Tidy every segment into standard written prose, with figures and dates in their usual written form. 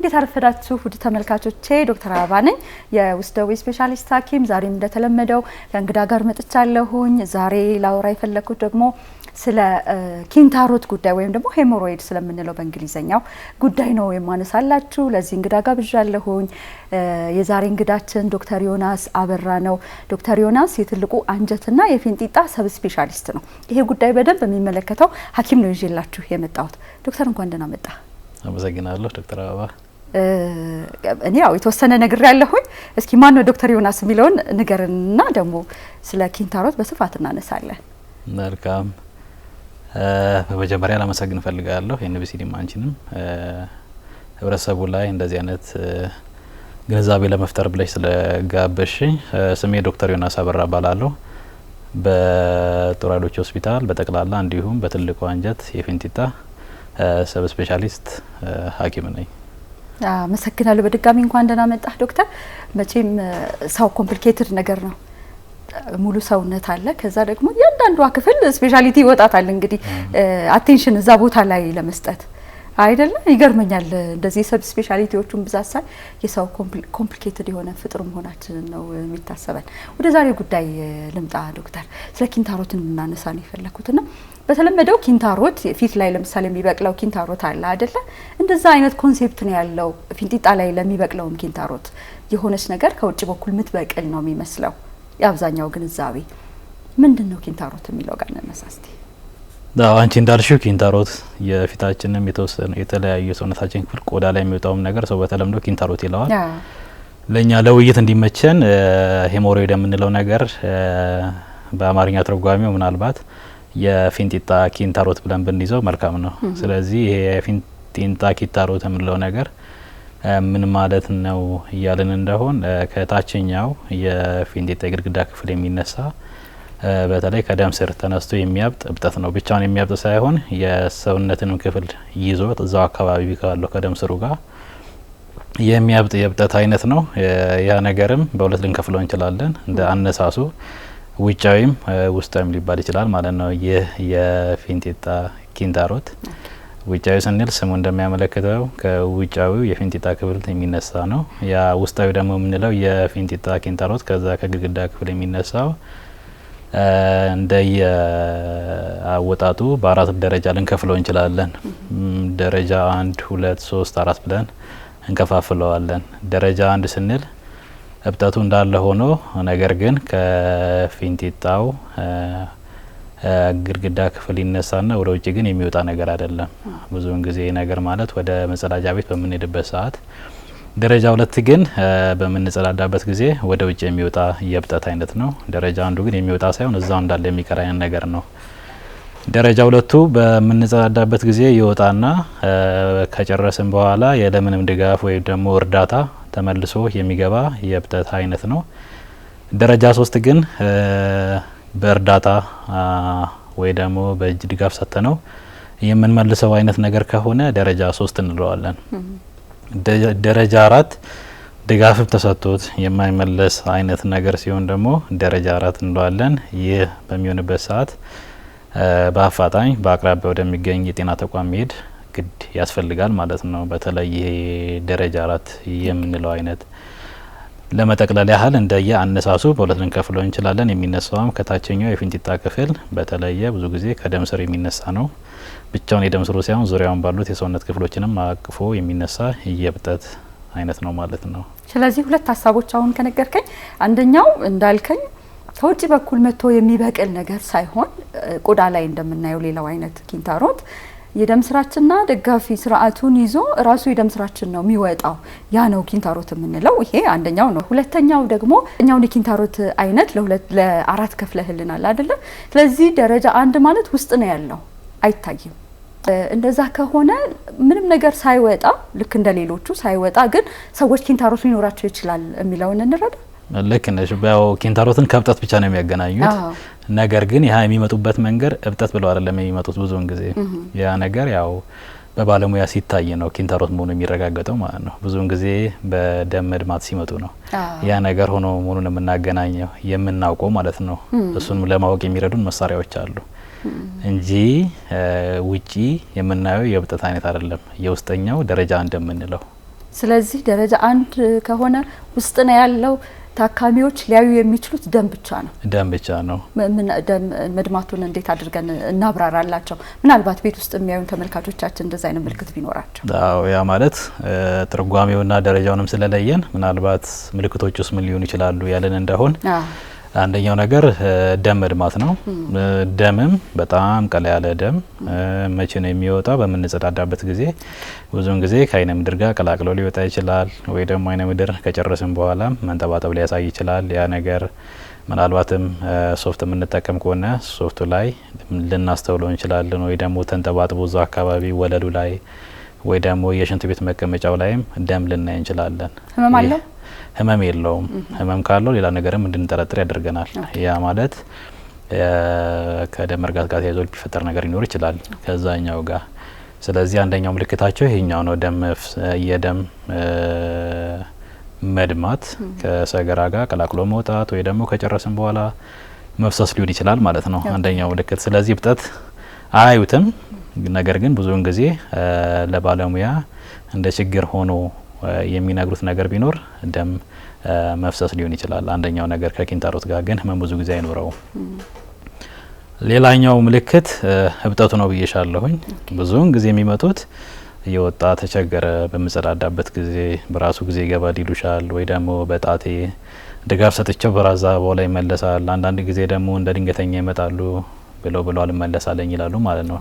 እንዴት አረፈዳችሁ ውድ ተመልካቾቼ ዶክተር አበባ ነኝ የውስጥ ደዌ ስፔሻሊስት ሐኪም ዛሬም እንደተለመደው ከእንግዳ ጋር መጥቻለሁኝ ዛሬ ላወራ የፈለኩት ደግሞ ስለ ኪንታሮት ጉዳይ ወይም ደግሞ ሄሞሮይድ ስለምንለው በእንግሊዘኛው ጉዳይ ነው የማነሳላችሁ ለዚህ እንግዳ ጋብዣለሁኝ የዛሬ እንግዳችን ዶክተር ዮናስ አበራ ነው ዶክተር ዮናስ የትልቁ አንጀትና የፊንጢጣ ሰብ ስፔሻሊስት ነው ይሄ ጉዳይ በደንብ የሚመለከተው ሐኪም ነው ይዤላችሁ የመጣሁት ዶክተር እንኳን ደህና መጣ አመሰግናለሁ ዶክተር አበባ እኔ ያው የተወሰነ ነገር ያለሁኝ እስኪ ማን ነው ዶክተር ዮናስ የሚለውን ንገርና ደግሞ ስለ ኪንታሮት በስፋት እናነሳለን መልካም በመጀመሪያ ለማመስገን ፈልጋለሁ የኤንቢሲ ዲማንችንም ህብረተሰቡ ላይ እንደዚህ አይነት ግንዛቤ ለመፍጠር ብለሽ ስለጋበሽኝ ስሜ ዶክተር ዮናስ አበራ ባላለው በጦር ኃይሎች ሆስፒታል በጠቅላላ እንዲሁም በትልቁ አንጀት የፊንጢጣ ሰብ ስፔሻሊስት ሐኪም ነኝ አመሰግናለሁ በድጋሚ እንኳን ደህና መጣህ ዶክተር መቼም ሰው ኮምፕሊኬትድ ነገር ነው ሙሉ ሰውነት አለ ከዛ ደግሞ ያንዳንዱ ክፍል ስፔሻሊቲ ይወጣታል እንግዲህ አቴንሽን እዛ ቦታ ላይ ለመስጠት አይደለም ይገርመኛል እንደዚህ ሰብ ስፔሻሊቲዎቹን ብዛት ሳይ የሰው ኮምፕሊኬትድ የሆነ ፍጥር መሆናችን ነው የሚታሰበን ወደ ዛሬ ጉዳይ ልምጣ ዶክተር ስለ ኪንታሮትን እናነሳ ነው የፈለኩትና በተለመደው ኪንታሮት ፊት ላይ ለምሳሌ የሚበቅለው ኪንታሮት አለ አይደለ እንደዛ አይነት ኮንሴፕት ነው ያለው ፊንጢጣ ላይ ለሚበቅለው ኪንታሮት የሆነች ነገር ከውጭ በኩል ምትበቅል ነው የሚመስለው ያብዛኛው ግንዛቤ ምንድነው ኪንታሮት የሚለው ጋር ነሳስቲ አንቺ እንዳልሽው ኪንታሮት የፊታችንም የተወሰነ የተለያየ ሰውነታችን ክፍል ቆዳ ላይ የሚወጣው ነገር ሰው በተለምዶ ኪንታሮት ይለዋል ለኛ ለውይይት እንዲመቸን ሄሞሮይድ የምንለው ነገር በአማርኛ ትርጓሜው ምናልባት የፊንጢጣ ኪንታሮት ብለን ብንይዘው መልካም ነው ስለዚህ ይሄ የፊንጢጣ ኪንታሮት የምንለው ነገር ምን ማለት ነው ይያልን እንደሆን ከታችኛው የፊንጢጣ ግድግዳ ክፍል የሚነሳ በተለይ ከደም ስር ተነስቶ የሚያብጥ እብጠት ነው ብቻውን የሚያብጥ ሳይሆን የሰውነትን ክፍል ይዞ እዛው አካባቢ ካለው ከደም ስሩ ጋር የሚያብጥ የእብጠት አይነት ነው ያ ነገርም በሁለት ልንከፍለው እንችላለን እንደ አነሳሱ ውጫዊም ውስጣዊም ሊባል ይችላል ማለት ነው ይህ የፊንጢጣ ኪንታሮት ውጫዊ ስንል ስሙ እንደሚያመለክተው ከውጫዊው የፊንጢጣ ክፍል የሚነሳ ነው ያ ውስጣዊ ደግሞ የምንለው የፊንጢጣ ኪንታሮት ከዛ ከግድግዳ ክፍል የሚነሳው እንደ የአወጣጡ በአራት ደረጃ ልንከፍለው እንችላለን ደረጃ 1 2 3 4 ብለን እንከፋፍለዋለን ደረጃ 1 ስንል እብጠቱ እንዳለ ሆኖ ነገር ግን ከፊንጢጣው ግድግዳ ክፍል ይነሳና ወደ ውጭ ግን የሚወጣ ነገር አይደለም ብዙውን ጊዜ ነገር ማለት ወደ መጸዳጃ ቤት በምንሄድበት ሰዓት ደረጃ 2 ግን በምንጸዳዳበት ጊዜ ወደ ውጭ የሚወጣ የእብጠት አይነት ነው ደረጃ 1 ግን የሚወጣ ሳይሆን እዛው እንዳለ የሚቀራኝ ነገር ነው ደረጃ 2 በምንጸዳዳበት ጊዜ ይወጣና ከጨረስን በኋላ የለምንም ድጋፍ ወይ ደግሞ እርዳታ ተመልሶ የሚገባ የእብጠት አይነት ነው ደረጃ 3 ግን በእርዳታ ወይ ደግሞ በእጅ ድጋፍ ሰተነው የምንመልሰው አይነት ነገር ከሆነ ደረጃ 3 እንለዋለን ደረጃ 4 ድጋፍ ተሰጥቶት የማይመለስ አይነት ነገር ሲሆን ደግሞ ደረጃ 4 እንለዋለን ይህ በሚሆንበት ሰዓት በአፋጣኝ በአቅራቢያው ወደሚገኝ የጤና ተቋም መሄድ ግድ ያስፈልጋል ማለት ነው በተለይ ደረጃ 4 የምንለው አይነት ለመጠቅለል ያህል እንደየ አነሳሱ በሁለት ልንከፍለው እንችላለን የሚነሳውም ከታችኛው የፊንጢጣ ክፍል በተለየ ብዙ ጊዜ ከደም ስር የሚነሳ ነው ብቻውን የደም ስሩ ሳይሆን ዙሪያውን ባሉት የሰውነት ክፍሎችንም አቅፎ የሚነሳ የእብጠት አይነት ነው ማለት ነው ስለዚህ ሁለት ሐሳቦች አሁን ከነገርከኝ አንደኛው እንዳልከኝ ከውጭ በኩል መጥቶ የሚበቅል ነገር ሳይሆን ቆዳ ላይ እንደምናየው ሌላው አይነት ኪንታሮት የደም ስራችንና ደጋፊ ስርዓቱን ይዞ ራሱ የደም ስራችን ነው የሚወጣው ያ ነው ኪንታሮት የምንለው ይሄ አንደኛው ነው ሁለተኛው ደግሞ እኛው የኪንታሮት አይነት ለአራት ከፍለህልናል አይደለ ስለዚህ ደረጃ 1 ማለት ውስጥ ነው ያለው አይታይም እንደዛ ከሆነ ምንም ነገር ሳይወጣ ልክ እንደሌሎቹ ሳይወጣ ግን ሰዎች ኪንታሮት ሊኖራቸው ይችላል የሚለውን እንረዳ ልክ ነሽ ባው ኪንታሮትን ከብጠት ብቻ ነው የሚያገናኙት ነገር ግን ያ የሚመጡበት መንገድ እብጠት ብለው አይደለም የሚመጡት ብዙውን ጊዜ ያ ነገር ያው በባለሙያ ሲታይ ነው ኪንታሮት መሆኑ የሚረጋገጠው ማለት ነው ብዙውን ጊዜ በደም መድማት ሲመጡ ነው ያ ነገር ሆኖ መሆኑን የምናገናኘው የምናውቀው ማለት ነው እሱን ለማወቅ የሚረዱን መሳሪያዎች አሉ እንጂ ውጪ የምናየው የእብጠት አይነት አይደለም የውስጠኛው ደረጃ እንደምንለው ስለዚህ ደረጃ 1 ከሆነ ውስጥ ነው ያለው ታካሚዎች ሊያዩ የሚችሉት ደም ብቻ ነው። ደም ብቻ ነው። ደም መድማቱን እንዴት አድርገን እናብራራላቸው? ምናልባት ቤት ውስጥ የሚያዩን ተመልካቾቻችን እንደዛ አይነት ምልክት ቢኖራቸው። አዎ ያ ማለት ትርጓሜውና ደረጃውንም ስለለየን ምናልባት ምልክቶቹስ ምን ሊሆኑ ይችላሉ ያለን እንደሆን አንደኛው ነገር ደም መድማት ነው። ደምም በጣም ቀላ ያለ ደም መቼ ነው የሚወጣው? በምንጸዳዳበት ጊዜ ብዙውን ጊዜ ከአይነ ምድር ጋር ቀላቅሎ ሊወጣ ይችላል። ወይ ደግሞ አይነ ምድር ከጨረስን በኋላ መንጠባጠብ ሊያሳይ ይችላል። ያ ነገር ምናልባትም ሶፍት የምንጠቀም ከሆነ ሶፍቱ ላይ ልናስተውለው እንችላለን። ወይ ደግሞ ተንጠባጥቦ እዛው አካባቢ ወለሉ ላይ ወይ ደግሞ የሽንት ቤት መቀመጫው ላይም ደም ልናይ እንችላለን። ህመም አለው? ህመም የለውም። ህመም ካለው ሌላ ነገርም እንድንጠረጥር ያደርገናል። ያ ማለት ከደም መርጋት ጋር ተያይዞ ሊፈጠር ነገር ሊኖር ይችላል ከዛኛው ጋር። ስለዚህ አንደኛው ምልክታቸው ይሄኛው ነው። የደም መድማት ከሰገራ ጋር ቀላቅሎ መውጣት ወይ ደግሞ ከጨረስን በኋላ መፍሰስ ሊሆን ይችላል ማለት ነው አንደኛው ምልክት። ስለዚህ እብጠት አያዩትም፣ ነገር ግን ብዙውን ጊዜ ለባለሙያ እንደ ችግር ሆኖ የሚነግሩት ነገር ቢኖር ደም መፍሰስ ሊሆን ይችላል። አንደኛው ነገር ከኪንታሮት ጋር ግን ህመም ብዙ ጊዜ አይኖረውም። ሌላኛው ምልክት እብጠቱ ነው ብዬሻለሁኝ። ብዙውን ጊዜ የሚመጡት የወጣ ተቸገረ በምጸዳዳበት ጊዜ በራሱ ጊዜ ይገባል ይሉሻል። ወይ ደግሞ በጣቴ ድጋፍ ሰጥቸው በራዛ በኋላ ይመለሳል። አንዳንድ ጊዜ ደግሞ እንደ ድንገተኛ ይመጣሉ ብለው አልመለሳለኝ ይላሉ ማለት ነው።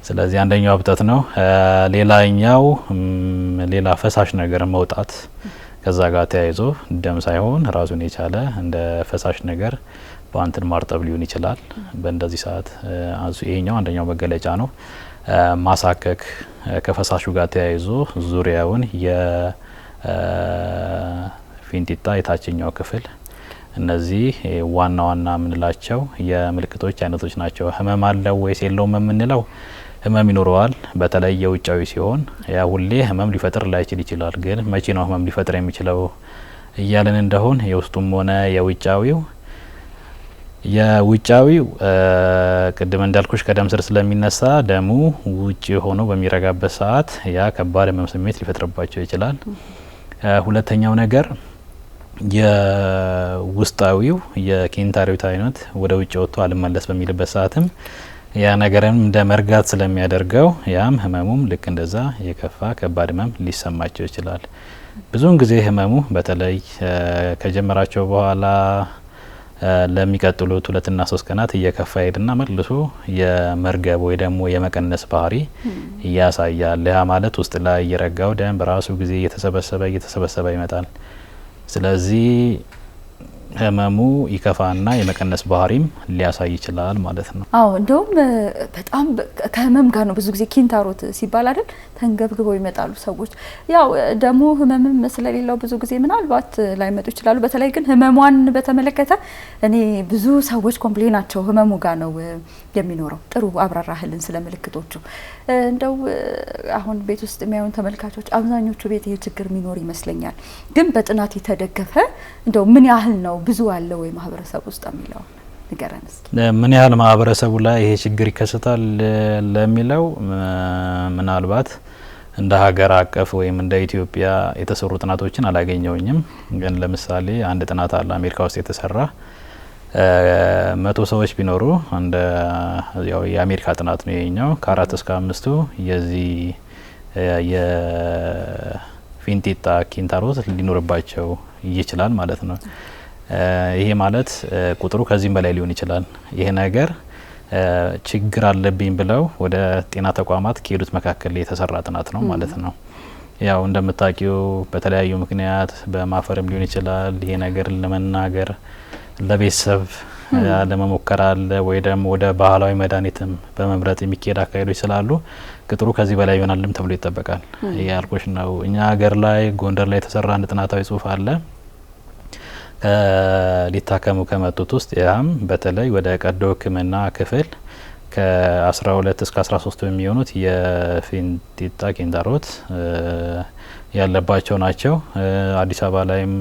ስለዚህ አንደኛው እብጠት ነው። ሌላኛው ሌላ ፈሳሽ ነገር መውጣት ከዛ ጋር ተያይዞ ደም ሳይሆን ራሱን የቻለ እንደ ፈሳሽ ነገር በአንትን ማርጠብ ሊሆን ይችላል። በእንደዚህ ሰዓት ይሄኛው አንደኛው መገለጫ ነው። ማሳከክ ከፈሳሹ ጋር ተያይዞ ዙሪያውን የፊንጢጣ የታችኛው ክፍል እነዚህ ዋና ዋና የምንላቸው የምልክቶች አይነቶች ናቸው። ህመም አለው ወይስ የለውም የምንለው ህመም ይኖረዋል። በተለይ የውጫዊ ሲሆን ያ ሁሌ ህመም ሊፈጥር ላይችል ይችላል። ግን መቼ ነው ህመም ሊፈጥር የሚችለው እያለን እንደሆን የውስጡም ሆነ የውጫዊው ቅድም እንዳልኩሽ ከደም ስር ስለሚነሳ ደሙ ውጪ ሆኖ በሚረጋበት ሰዓት ያ ከባድ ህመም ስሜት ሊፈጥርባቸው ይችላል። ሁለተኛው ነገር የውስጣዊው የኪንታሮት አይነት ወደ ውጭ ወጥቶ አልመለስ በሚልበት ሰዓትም ያ ነገርም እንደ መርጋት ስለሚያደርገው ያም ህመሙም ልክ እንደዛ የከፋ ከባድ ህመም ሊሰማቸው ይችላል። ብዙውን ጊዜ ህመሙ በተለይ ከጀመራቸው በኋላ ለሚቀጥሉት 2 እና 3 ቀናት እየከፋ ሄድና መልሶ የመርገብ ወይ ደግሞ የመቀነስ ባህሪ ያሳያል። ያ ማለት ውስጥ ላይ እየረጋው ደም በራሱ ጊዜ እየተሰበሰበ ይመጣል። ስለዚህ ህመሙ ይከፋና የመቀነስ ባህሪም ሊያሳይ ይችላል ማለት ነው። አዎ እንደውም በጣም ከህመም ጋር ነው ብዙ ጊዜ ኪንታሮት ሲባል አይደል ተንገብግበው ይመጣሉ ሰዎች። ያው ደግሞ ህመምም ስለሌለው ብዙ ጊዜ ምናልባት ላይመጡ ይችላሉ። በተለይ ግን ህመሟን በተመለከተ እኔ ብዙ ሰዎች ኮምፕሌናቸው ህመሙ ጋር ነው የሚኖረው። ጥሩ አብራራህልን ስለ ምልክቶቹ። እንደው አሁን ቤት ውስጥ የሚያዩን ተመልካቾች አብዛኞቹ ቤት ይሄ ችግር የሚኖር ይመስለኛል። ግን በጥናት የተደገፈ እንደው ምን ያህል ነው ብዙ አለ ወይ ማህበረሰብ ውስጥ የሚለው ንገረን እስኪ። ምን ያህል ማህበረሰቡ ላይ ይሄ ችግር ይከሰታል ለሚለው ምናልባት እንደ ሀገር አቀፍ ወይም እንደ ኢትዮጵያ የተሰሩ ጥናቶችን አላገኘውኝም። ግን ለምሳሌ አንድ ጥናት አለ አሜሪካ ውስጥ የተሰራ 100 ሰዎች ቢኖሩ እንደ ያው የአሜሪካ ጥናት ነው ይሄኛው ከ4 እስከ 5 የዚህ የፊንጢጣ ኪንታሮት ሊኖርባቸው ይችላል ማለት ነው። ይሄ ማለት ቁጥሩ ከዚህም በላይ ሊሆን ይችላል። ይሄ ነገር ችግር አለብኝ ብለው ወደ ጤና ተቋማት ከሄዱት መካከል የተሰራ ጥናት ነው ማለት ነው። ያው እንደምታውቂው በተለያዩ ምክንያት በማፈርም ሊሆን ይችላል። ይሄ ነገር ለመናገር ለቤተሰብ ለመሞከር አለ ወይ ደግሞ ወደ ባህላዊ መድኃኒትም በመምረጥ የሚካሄድ አካሄዶች ስላሉ ቁጥሩ ከዚህ በላይ ይሆናልም ተብሎ ይጠበቃል። ያልኩሽ ነው። እኛ ሀገር ላይ ጎንደር ላይ የተሰራ አንድ ጥናታዊ ጽሁፍ አለ ሊታከሙ ከመጡት ውስጥ ያም በተለይ ወደ ቀዶ ሕክምና ክፍል ከ12 እስከ 13 የሚሆኑት የፊንጢጣ ኪንታሮት ያለባቸው ናቸው። አዲስ አበባ ላይም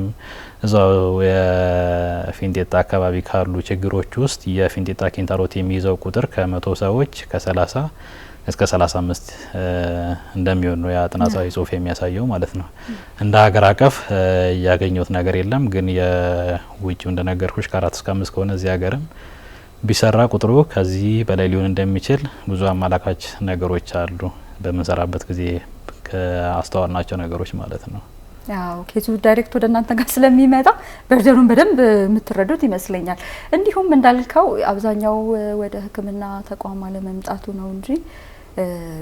እዛው የፊንጢጣ አካባቢ ካሉ ችግሮች ውስጥ የፊንጢጣ ኪንታሮት የሚይዘው ቁጥር ከ100 ሰዎች ከ30 እስከ 35 እንደሚሆን ነው ያ ጥናታዊ ጽሁፍ የሚያሳየው ማለት ነው። እንደ ሀገር አቀፍ ያገኘሁት ነገር የለም፣ ግን የውጭው እንደነገርኩሽ ከ4 እስከ 5 ከሆነ እዚህ ሀገርም ቢሰራ ቁጥሩ ከዚህ በላይ ሊሆን እንደሚችል ብዙ አመላካች ነገሮች አሉ በምንሰራበት ጊዜ ከአስተዋልናቸው ነገሮች ማለት ነው። ያው ኬዙ ዳይሬክት ወደ እናንተ ጋር ስለሚመጣ በርደሩን በደንብ የምትረዱት ይመስለኛል። እንዲሁም እንዳልከው አብዛኛው ወደ ሕክምና ተቋም አለመምጣቱ ነው እንጂ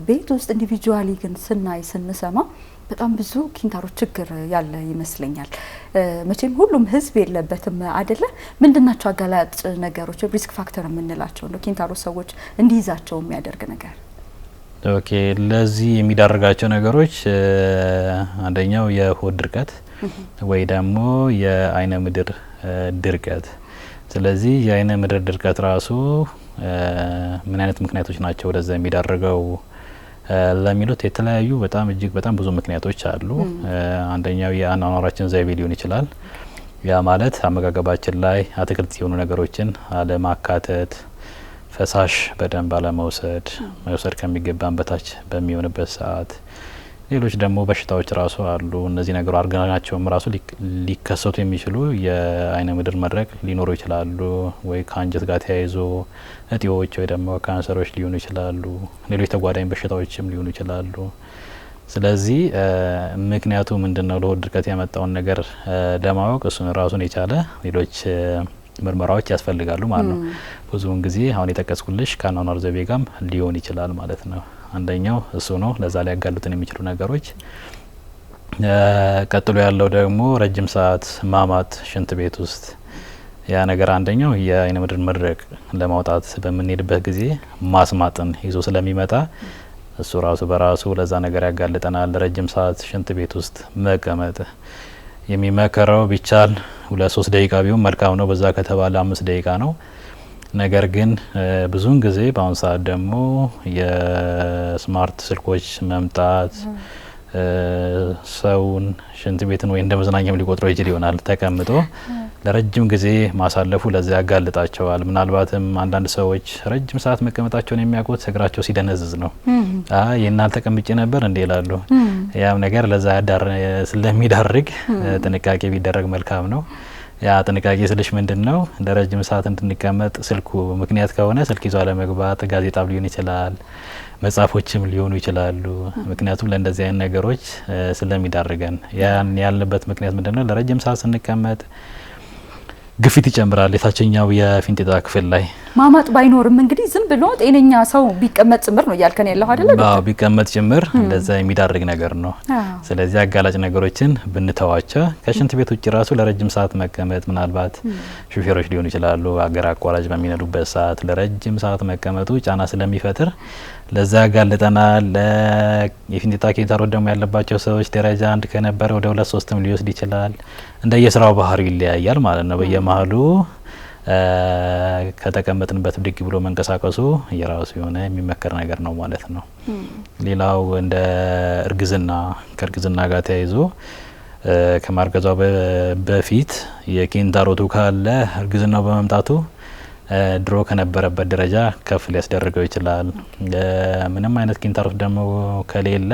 ቤት ውስጥ ኢንዲቪጁዋሊ ግን ስንሰማ በጣም ብዙ ኪንታሮት ችግር ያለ ይመስለኛል። መቼም ሁሉም ህዝብ የለበትም አይደለ? ምንድናቸው አጋላጭ ነገሮች ሪስክ ፋክተር የምንላቸው ነው ኪንታሮት ሰዎች እንዲይዛቸው የሚያደርግ ነገር? ኦኬ፣ ለዚህ የሚዳርጋቸው ነገሮች አንደኛው የሆድ ድርቀት ወይ ደግሞ የአይነ ምድር ድርቀት። ስለዚህ የአይነ ምድር ድርቀት ራሱ ምን አይነት ምክንያቶች ናቸው ወደዛ የሚዳርገው ለሚሉት የተለያዩ እጅግ በጣም ብዙ ምክንያቶች አሉ። አንደኛው የአኗኗራችን ዘይቤ ሊሆን ይችላል። ያ ማለት አመጋገባችን ላይ አትክልት የሆኑ ነገሮችን አለማካተት፣ ፈሳሽ በደንብ አለመውሰድ፣ መውሰድ ከሚገባን በታች በሚሆንበት ሰዓት፣ ሌሎች ደግሞ በሽታዎች ራሱ አሉ። እነዚህ ነገሮች አርገናቸውም ራሱ ሊከሰቱ የሚችሉ የአይነ ምድር መድረቅ ሊኖሩ ይችላሉ። ወይ ከአንጀት ጋር ተያይዞ እጢዎች ወይ ደግሞ ካንሰሮች ሊሆኑ ይችላሉ። ሌሎች ተጓዳኝ በሽታዎችም ሊሆኑ ይችላሉ። ስለዚህ ምክንያቱ ምንድነው ለሆድ ድርቀት ያመጣውን ነገር ለማወቅ እሱን ራሱን የቻለ ሌሎች ምርመራዎች ያስፈልጋሉ ማለት ነው። ብዙውን ጊዜ አሁን የጠቀስኩልሽ ከአኗኗር ዘይቤ ጋርም ሊሆን ይችላል ማለት ነው። አንደኛው እሱ ነው፣ ለዛ ላይ ያጋሉትን የሚችሉ ነገሮች። ቀጥሎ ያለው ደግሞ ረጅም ሰዓት ማማጥ ሽንት ቤት ውስጥ፣ ያ ነገር አንደኛው የአይነ ምድር መድረቅ ለማውጣት በምንሄድበት ጊዜ ማስማጥን ይዞ ስለሚመጣ እሱ ራሱ በራሱ ለዛ ነገር ያጋልጠናል። ረጅም ሰዓት ሽንት ቤት ውስጥ መቀመጥ የሚመከረው ቢቻል 2-3 ደቂቃ ቢሆን መልካም ነው። በዛ ከተባለ 5 ደቂቃ ነው። ነገር ግን ብዙውን ጊዜ በአሁኑ ሰዓት ደግሞ የስማርት ስልኮች መምጣት ሰውን ሽንት ቤትን ወይ እንደ መዝናኛም ሊቆጥረው ይችል ይሆናል። ተቀምጦ ለረጅም ጊዜ ማሳለፉ ለዚያ ያጋልጣቸዋል። ምናልባትም አንዳንድ ሰዎች ረጅም ሰዓት መቀመጣቸውን የሚያውቁት እግራቸው ሲደነዝዝ ነው። ይህናል ተቀምጬ ነበር እንዴ ይላሉ። ያም ነገር ለዛ ስለሚዳርግ ጥንቃቄ ቢደረግ መልካም ነው። ያ ጥንቃቄ ስልሽ ምንድነው ለረጅም ሰዓት እንድንቀመጥ ስልኩ ምክንያት ከሆነ ስልክ ይዞ አለመግባት፣ ጋዜጣም ሊሆን ይችላል፣ መጽሐፎችም ሊሆኑ ይችላሉ። ምክንያቱም ለእንደዚህ አይነት ነገሮች ስለሚዳርገን። ያን ያልንበት ምክንያት ምንድነው ለረጅም ሰዓት ስንቀመጥ ግፊት ይጨምራል የታችኛው የፊንጢጣ ክፍል ላይ። ማማጥ ባይኖርም እንግዲህ ዝም ብሎ ጤነኛ ሰው ቢቀመጥ ጭምር ነው እያልከን ያለው አይደለ? አዎ ቢቀመጥ ጭምር ለዛ የሚዳርግ ነገር ነው። ስለዚህ አጋላጭ ነገሮችን ብንተዋቸው፣ ከሽንት ቤት ውጭ ራሱ ለረጅም ሰዓት መቀመጥ፣ ምናልባት ሹፌሮች ሊሆኑ ይችላሉ አገር አቋራጭ በሚነዱበት ሰዓት ለረጅም ሰዓት መቀመጡ ጫና ስለሚፈጥር ለዛ ያጋልጠናል። የፊንጢጣ ኪንታሮት ደግሞ ያለባቸው ሰዎች ደረጃ 1 ከነበረ ወደ 2-3ም ሊወስድ ይችላል። እንደየስራው ባህሪ ይለያያል ማለት ነው። በየመሀሉ ከተቀመጥንበት ብድግ ብሎ መንቀሳቀሱ የራሱ የሆነ የሚመከር ነገር ነው ማለት ነው። ሌላው እንደ እርግዝና፣ ከእርግዝና ጋር ተያይዞ ከማርገዟ በፊት የኪንታሮቱ ካለ እርግዝናው በመምጣቱ ድሮ ከነበረበት ደረጃ ከፍ ሊያስደርገው ይችላል። ምንም አይነት ኪንታሮት ደግሞ ከሌለ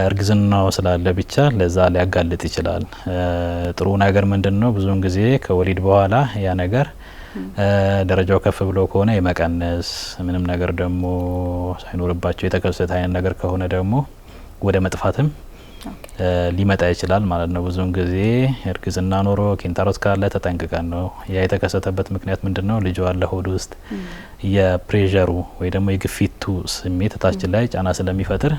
እርግዝናው ስላለ ብቻ ለዛ ሊያጋልጥ ይችላል። ጥሩ ነገር ምንድነው ብዙውን ጊዜ ከወሊድ በኋላ ያ ነገር ደረጃው ከፍ ብሎ ከሆነ የመቀነስ፣ ምንም ነገር ደግሞ ሳይኖርባቸው የተከሰተ አይነት ነገር ከሆነ ደግሞ ወደ መጥፋትም ሊመጣ ይችላል ማለት ነው። ብዙውን ጊዜ እርግዝና ኖሮ ኪንታሮት ካለ ተጠንቅቀን ነው። ያ የተከሰተበት ምክንያት ምንድነው? ልጅ አለ ሆድ ውስጥ የፕሬዠሩ ወይ ደግሞ የግፊቱ ስሜት ታችን ላይ ጫና ስለሚፈጥር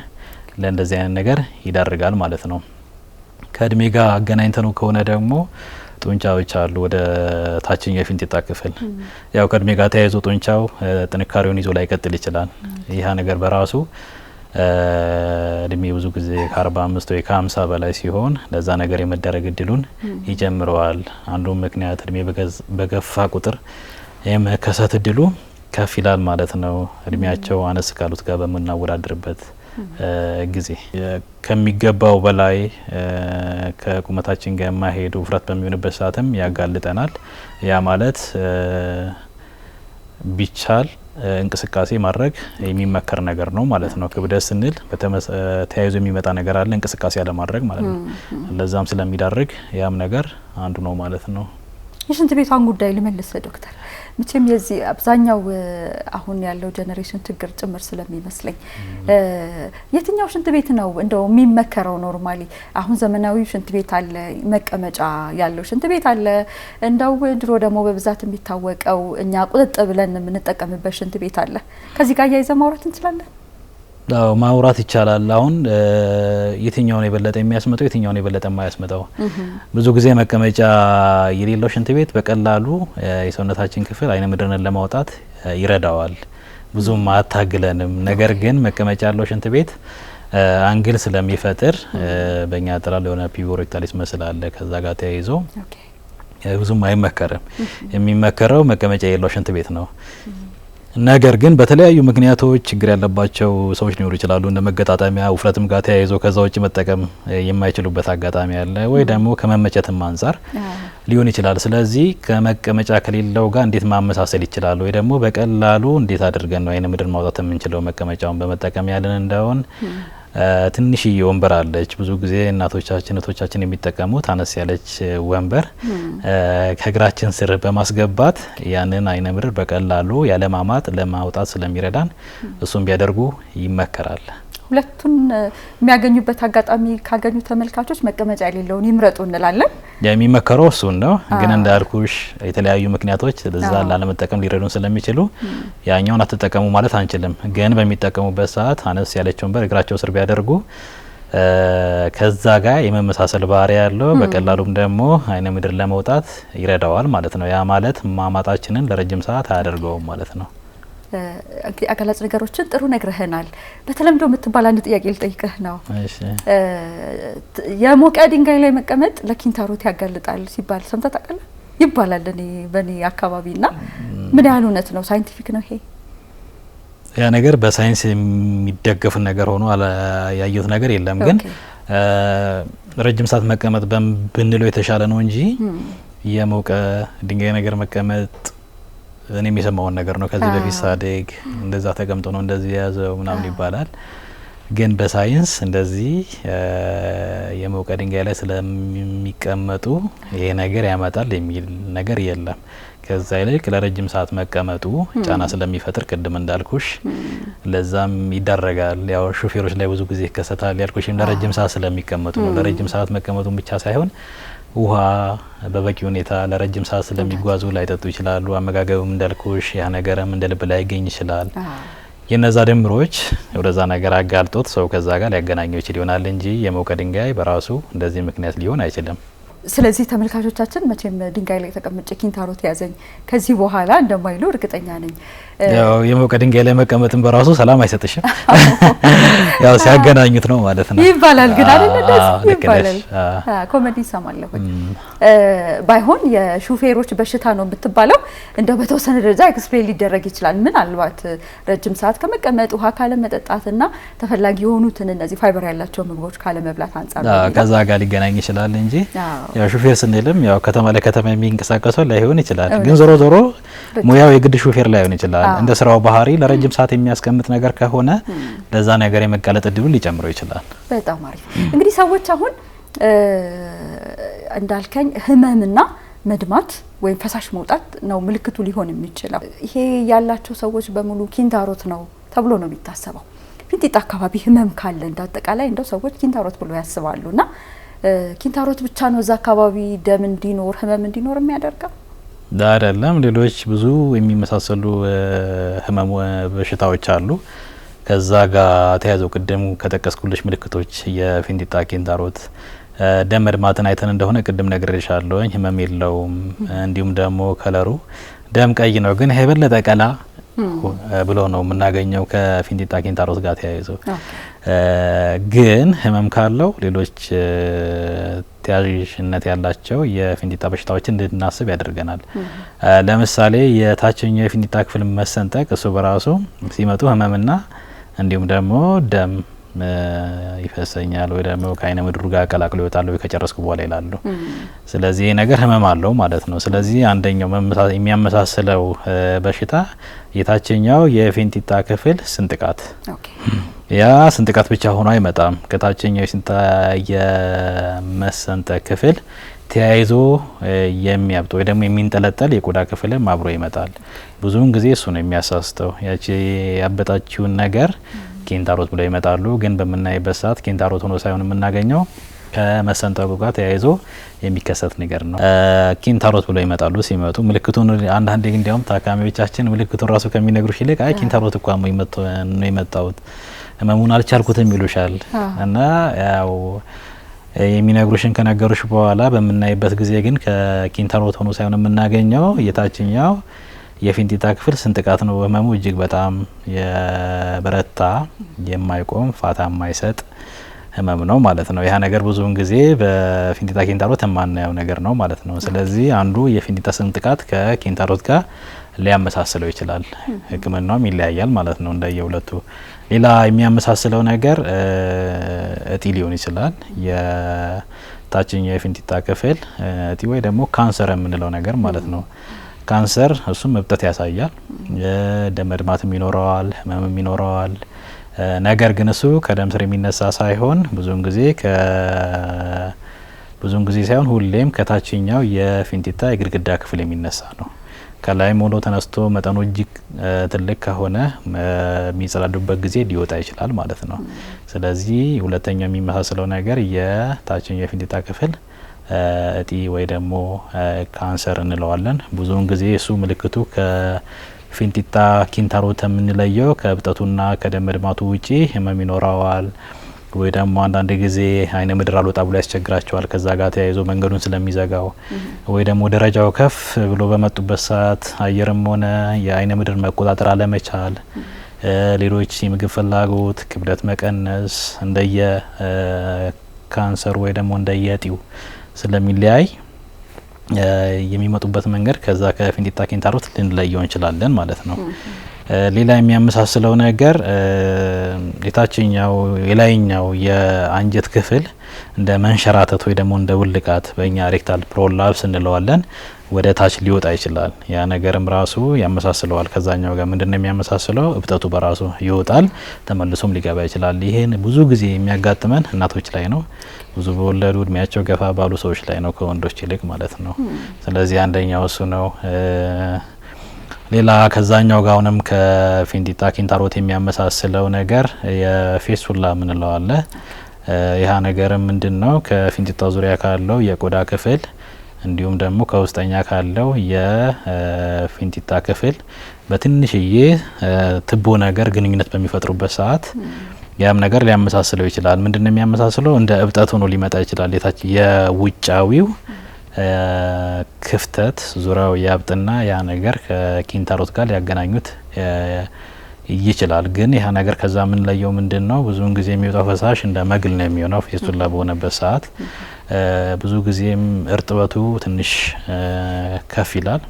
ለእንደዚህ አይነት ነገር ይዳርጋል ማለት ነው። ከእድሜ ጋር አገናኝተነው ከሆነ ደግሞ ጡንቻዎች አሉ ወደ ታችኛው የፊንጢጣ ክፍል። ያው ከእድሜ ጋር ተያይዞ ጡንቻው ጥንካሬውን ይዞ ላይቀጥል ይችላል። ይህ ነገር በራሱ እድሜ ብዙ ጊዜ ከ45 ወይ ከ50 በላይ ሲሆን ለዛ ነገር የመደረግ እድሉን ይጨምረዋል። አንዱ ምክንያት እድሜ በገፋ ቁጥር የመከሰት እድሉ ከፍ ይላል ማለት ነው። እድሜያቸው አነስ ካሉት ጋር በምናወዳድርበት ጊዜ ከሚገባው በላይ ከቁመታችን ጋር የማይሄድ ውፍረት በሚሆንበት ሰዓትም ያጋልጠናል። ያ ማለት ቢቻል እንቅስቃሴ ማድረግ የሚመከር ነገር ነው ማለት ነው። ክብደት ስንል ተያይዞ የሚመጣ ነገር አለ፣ እንቅስቃሴ ያለ ማድረግ ማለት ነው። ለዛም ስለሚዳርግ ያም ነገር አንዱ ነው ማለት ነው። የሽንት ቤቷን ጉዳይ ልመልስ ዶክተር። መቼም የዚህ አብዛኛው አሁን ያለው ጄኔሬሽን ችግር ጭምር ስለሚመስለኝ የትኛው ሽንት ቤት ነው እንደው የሚመከረው? ኖርማሊ አሁን ዘመናዊ ሽንት ቤት አለ፣ መቀመጫ ያለው ሽንት ቤት አለ። እንደው ድሮ ደግሞ በብዛት የሚታወቀው እኛ ቁጥጥ ብለን የምንጠቀምበት ሽንት ቤት አለ። ከዚህ ጋር እያይዘ ማውራት እንችላለን? አዎ ማውራት ይቻላል። አሁን የትኛውን የበለጠ የሚያስመጣው የትኛውን የበለጠ የማያስመጣው? ብዙ ጊዜ መቀመጫ የሌለው ሽንት ቤት በቀላሉ የሰውነታችን ክፍል አይነ ምድርን ለማውጣት ይረዳዋል፣ ብዙም አታግለንም። ነገር ግን መቀመጫ ያለው ሽንት ቤት አንግል ስለሚፈጥር በእኛ አጠራር የሆነ ፒቮሬክታሊስ መስል አለ፣ ከዛ ጋር ተያይዞ ብዙም አይመከርም። የሚመከረው መቀመጫ የሌለው ሽንት ቤት ነው። ነገር ግን በተለያዩ ምክንያቶች ችግር ያለባቸው ሰዎች ሊኖሩ ይችላሉ። እንደ መገጣጠሚያ ውፍረትም ጋር ተያይዞ ከዛ ውጭ መጠቀም የማይችሉበት አጋጣሚ አለ፣ ወይ ደግሞ ከመመቸትም አንጻር ሊሆን ይችላል። ስለዚህ ከመቀመጫ ከሌለው ጋር እንዴት ማመሳሰል ይችላሉ? ወይ ደግሞ በቀላሉ እንዴት አድርገን ነው አይነ ምድር ማውጣት የምንችለው መቀመጫውን በመጠቀም ያለን እንደሆን ትንሽዬ ወንበር አለች። ብዙ ጊዜ እናቶቻችን እህቶቻችን የሚጠቀሙት አነስ ያለች ወንበር ከእግራችን ስር በማስገባት ያንን አይነ ምድር በቀላሉ ያለማማጥ ለማውጣት ስለሚረዳን እሱን ቢያደርጉ ይመከራል። ሁለቱን የሚያገኙበት አጋጣሚ ካገኙ ተመልካቾች መቀመጫ የሌለውን ይምረጡ እንላለን። የሚመከረው እሱን ነው። ግን እንዳልኩሽ የተለያዩ ምክንያቶች ለዛ ላለመጠቀም ሊረዱን ስለሚችሉ ያኛውን አትጠቀሙ ማለት አንችልም። ግን በሚጠቀሙበት ሰዓት አነስ ያለች ወንበር እግራቸው ስር ቢያደርጉ ከዛ ጋር የመመሳሰል ባህሪ ያለው በቀላሉም ደግሞ አይነ ምድር ለመውጣት ይረዳዋል ማለት ነው። ያ ማለት ማማጣችንን ለረጅም ሰዓት አያደርገውም ማለት ነው። አጋላጭ ነገሮችን ጥሩ ነግረህናል። በተለምዶ የምትባል አንድ ጥያቄ ልጠይቅህ ነው። እሺ የሞቀ ድንጋይ ላይ መቀመጥ ለኪንታሮት ያጋልጣል ሲባል ሰምተህ ታውቃለህ? ይባላል በኔ አካባቢና ምን ያህል እውነት ነው? ሳይንቲፊክ ነው ይሄ? ያ ነገር በሳይንስ የሚደገፍ ነገር ሆኖ ያየሁት ነገር የለም። ግን ረጅም ሰዓት መቀመጥ ብንለው የተሻለ ነው እንጂ የሞቀ ድንጋይ ነገር መቀመጥ እኔ የሚሰማውን ነገር ነው። ከዚህ በፊት ሳደግ እንደዛ ተቀምጦ ነው እንደዚህ የያዘው ምናምን ይባላል። ግን በሳይንስ እንደዚህ የሞቀ ድንጋይ ላይ ስለሚቀመጡ ይሄ ነገር ያመጣል የሚል ነገር የለም። ከዛ ይልቅ ለረጅም ሰዓት መቀመጡ ጫና ስለሚፈጥር ቅድም እንዳልኩሽ ለዛም ይዳረጋል። ያው ሹፌሮች ላይ ብዙ ጊዜ ይከሰታል ያልኩሽም ለረጅም ሰዓት ስለሚቀመጡ ነው። ለረጅም ሰዓት መቀመጡን ብቻ ሳይሆን ውሃ በበቂ ሁኔታ ለረጅም ሰዓት ስለሚጓዙ ላይጠጡ ይችላሉ። አመጋገብም እንዳልኩሽ ያ ነገርም እንደ ልብ ላይ ያገኝ ይችላል። የነዛ ድምሮች ወደዛ ነገር አጋልጦት ሰው ከዛ ጋር ሊያገናኘው ይችል ይሆናል እንጂ የሞቀ ድንጋይ በራሱ እንደዚህ ምክንያት ሊሆን አይችልም። ስለዚህ ተመልካቾቻችን መቼም ድንጋይ ላይ ተቀምጬ ኪንታሮት ያዘኝ ከዚህ በኋላ እንደማይሉ እርግጠኛ ነኝ። ያው የሞቀ ድንጋይ ላይ መቀመጥን በራሱ ሰላም አይሰጥሽም። ያው ሲያገናኙት ነው ማለት ነው ይባላል። ግን አይደል እንደዚህ ይባላል። ኮሜዲ ሰማለሁ። ባይሆን የሹፌሮች በሽታ ነው የምትባለው እንደው በተወሰነ ደረጃ ኤክስፕሌን ሊደረግ ይችላል። ምናልባት ረጅም ሰዓት ከመቀመጥ ውሃ ካለ መጠጣትና ተፈላጊ የሆኑትን እነዚህ ፋይበር ያላቸው ምግቦች ካለ መብላት አንጻር ከዛ ጋር ሊገናኝ ይችላል እንጂ ያው ሹፌር ስንልም ያው ከተማ ለከተማ የሚንቀሳቀሰው ላይሆን ይችላል። ግን ዞሮ ዞሮ ሙያው የግድ ሹፌር ላይሆን ይችላል። እንደ ስራው ባህሪ ለረጅም ሰዓት የሚያስቀምጥ ነገር ከሆነ ለዛ ነገር የመጋለጥ እድሉን ሊጨምረው ይችላል። በጣም አሪፍ። እንግዲህ ሰዎች አሁን እንዳልከኝ ህመምና መድማት ወይም ፈሳሽ መውጣት ነው ምልክቱ ሊሆን የሚችለው። ይሄ ያላቸው ሰዎች በሙሉ ኪንታሮት ነው ተብሎ ነው የሚታሰበው። ፊንጢጣ አካባቢ ህመም ካለ እንዳጠቃላይ እንደው ሰዎች ኪንታሮት ብሎ ያስባሉና ኪንታሮት ብቻ ነው እዛ አካባቢ ደም እንዲኖር ህመም እንዲኖር የሚያደርገው? አይደለም። ሌሎች ብዙ የሚመሳሰሉ ህመም በሽታዎች አሉ። ከዛ ጋር ተያይዘው ቅድም ከጠቀስኩልሽ ምልክቶች የፊንጢጣ ኪንታሮት ደም መድማትን አይተን እንደሆነ ቅድም ነግሬሻለሁ። ህመም የለውም። እንዲሁም ደግሞ ከለሩ ደም ቀይ ነው፣ ግን የበለጠ ቀላ ብሎ ነው የምናገኘው ከፊንጢጣ ኪንታሮት ጋር ተያይዞ። ግን ህመም ካለው ሌሎች ተያያዥነት ያላቸው የፊንጢጣ በሽታዎችን እንድናስብ ያደርገናል። ለምሳሌ የታችኛው የፊንጢጣ ክፍል መሰንጠቅ እሱ በራሱ ሲመጡ ህመምና እንዲሁም ደግሞ ደም ይፈሰኛል ወይ ደግሞ ከአይነ ምድሩ ጋር ቀላቅሎ ይወጣል ወይ ከጨረስኩ በኋላ ይላሉ። ስለዚህ ይሄ ነገር ህመም አለው ማለት ነው። ስለዚህ አንደኛው የሚያመሳስለው በሽታ የታችኛው የፊንጢጣ ክፍል ስንጥቃት፣ ያ ስንጥቃት ብቻ ሆኖ አይመጣም። ከታችኛው የመሰንጠቅ ክፍል ተያይዞ የሚያብጥ ወይ ደግሞ የሚንጠለጠል የቆዳ ክፍልም አብሮ ይመጣል። ብዙውን ጊዜ እሱ ነው የሚያሳስተው። ያቺ ያበጣችውን ነገር ኪንታሮት ብለው ይመጣሉ። ግን በምናይበት ሰዓት ኪንታሮት ሆኖ ሳይሆን የምናገኘው ከመሰንጠቁ ጋር ተያይዞ የሚከሰት ነገር ነው። ኪንታሮት ብለው ይመጣሉ። ሲመጡ ምልክቱን አንዳንዴ እንዲያውም ታካሚዎቻችን ምልክቱን ራሱ ከሚነግሩሽ ይልቅ አይ ኪንታሮት እኮ ነው የመጣሁት ህመሙን አልቻልኩትም ይሉሻል። እና ያው የሚነግሩሽን ከነገሩሽ በኋላ በምናይበት ጊዜ ግን ከኪንታሮት ሆኖ ሳይሆን የምናገኘው የታችኛው የፊንጢጣ ክፍል ስንጥቃት ነው። ህመሙ እጅግ በጣም የበረታ የማይቆም ፋታ የማይሰጥ ህመም ነው ማለት ነው። ያ ነገር ብዙውን ጊዜ በፊንጢጣ ኪንታሮት የማናየው ነገር ነው ማለት ነው። ስለዚህ አንዱ የፊንጢጣ ስንጥቃት ከኪንታሮት ጋር ሊያመሳስለው ይችላል። ህክምናውም ይለያያል ማለት ነው እንደየሁለቱ። ሌላ የሚያመሳስለው ነገር እጢ ሊሆን ይችላል። የታችኛው የፊንጢጣ ክፍል እጢ ወይ ደግሞ ካንሰር የምንለው ነገር ማለት ነው። ካንሰር እሱም እብጠት ያሳያል። ደም መድማትም ይኖረዋል፣ ህመምም ይኖረዋል። ነገር ግን እሱ ከደም ስር የሚነሳ ሳይሆን ብዙውን ጊዜ ሳይሆን ሁሌም ከታችኛው የፊንጢጣ የግድግዳ ክፍል የሚነሳ ነው። ከላይ ሞሎ ተነስቶ መጠኑ እጅግ ትልቅ ከሆነ የሚጸዳዱበት ጊዜ ሊወጣ ይችላል ማለት ነው። ስለዚህ ሁለተኛው የሚመሳሰለው ነገር የታችኛው የፊንጢጣ ክፍል እጢ ወይ ደግሞ ካንሰር እንለዋለን። ብዙውን ጊዜ እሱ ምልክቱ ከፊንጢጣ ኪንታሮት የምንለየው ከእብጠቱና ከደም መድማቱ ውጪ ህመም ይኖረዋል። ወይ ደግሞ አንዳንድ ጊዜ አይነ ምድር አልወጣ ብሎ ያስቸግራቸዋል። ከዛ ጋር ተያይዞ መንገዱን ስለሚዘጋው ወይ ደግሞ ደረጃው ከፍ ብሎ በመጡበት ሰዓት አየርም ሆነ የአይነ ምድር መቆጣጠር አለመቻል፣ ሌሎች የምግብ ፍላጎት፣ ክብደት መቀነስ እንደየ ካንሰሩ ወይ ደግሞ እንደየ እጢው ስለሚለያይ የሚመጡበት መንገድ ከዛ ከፊንጢጣ ኪንታሮት ልንለየው እንችላለን ማለት ነው። ሌላ የሚያመሳስለው ነገር የታችኛው የላይኛው የአንጀት ክፍል እንደ መንሸራተት ወይ ደግሞ እንደ ውልቃት በእኛ ሬክታል ፕሮላፕስ እንለዋለን ወደ ታች ሊወጣ ይችላል። ያ ነገርም ራሱ ያመሳስለዋል ከዛኛው ጋር። ምንድነው የሚያመሳስለው? እብጠቱ በራሱ ይወጣል ተመልሶም ሊገባ ይችላል። ይሄን ብዙ ጊዜ የሚያጋጥመን እናቶች ላይ ነው። ብዙ በወለዱ እድሜያቸው ገፋ ባሉ ሰዎች ላይ ነው ከወንዶች ይልቅ ማለት ነው። ስለዚህ አንደኛው እሱ ነው። ሌላ ከዛኛው ጋር አሁንም ከፊንጢጣ ኪንታሮት የሚያመሳስለው ነገር የፌስቱላ ምንለው አለ። ይህ ነገርም ምንድነው? ከፊንጢጣ ዙሪያ ካለው የቆዳ ክፍል እንዲሁም ደግሞ ከውስጠኛ ካለው የፊንጢጣ ክፍል በትንሽዬ ትቦ ነገር ግንኙነት በሚፈጥሩበት ሰዓት ያም ነገር ሊያመሳስለው ይችላል። ምንድነው የሚያመሳስለው? እንደ እብጠት ሆኖ ሊመጣ ይችላል። የታች የውጫዊው ክፍተት ዙሪያው ያብጥና ያ ነገር ከኪንታሮት ጋር ሊያገናኙት ይችላል። ግን ያ ነገር ከዛ ምን ለየው ምንድነው? ብዙውን ጊዜ የሚወጣው ፈሳሽ እንደ መግል ነው የሚሆነው ፌስቱላ በሆነበት ሰዓት። ብዙ ጊዜም እርጥበቱ ትንሽ ከፍ ይላል።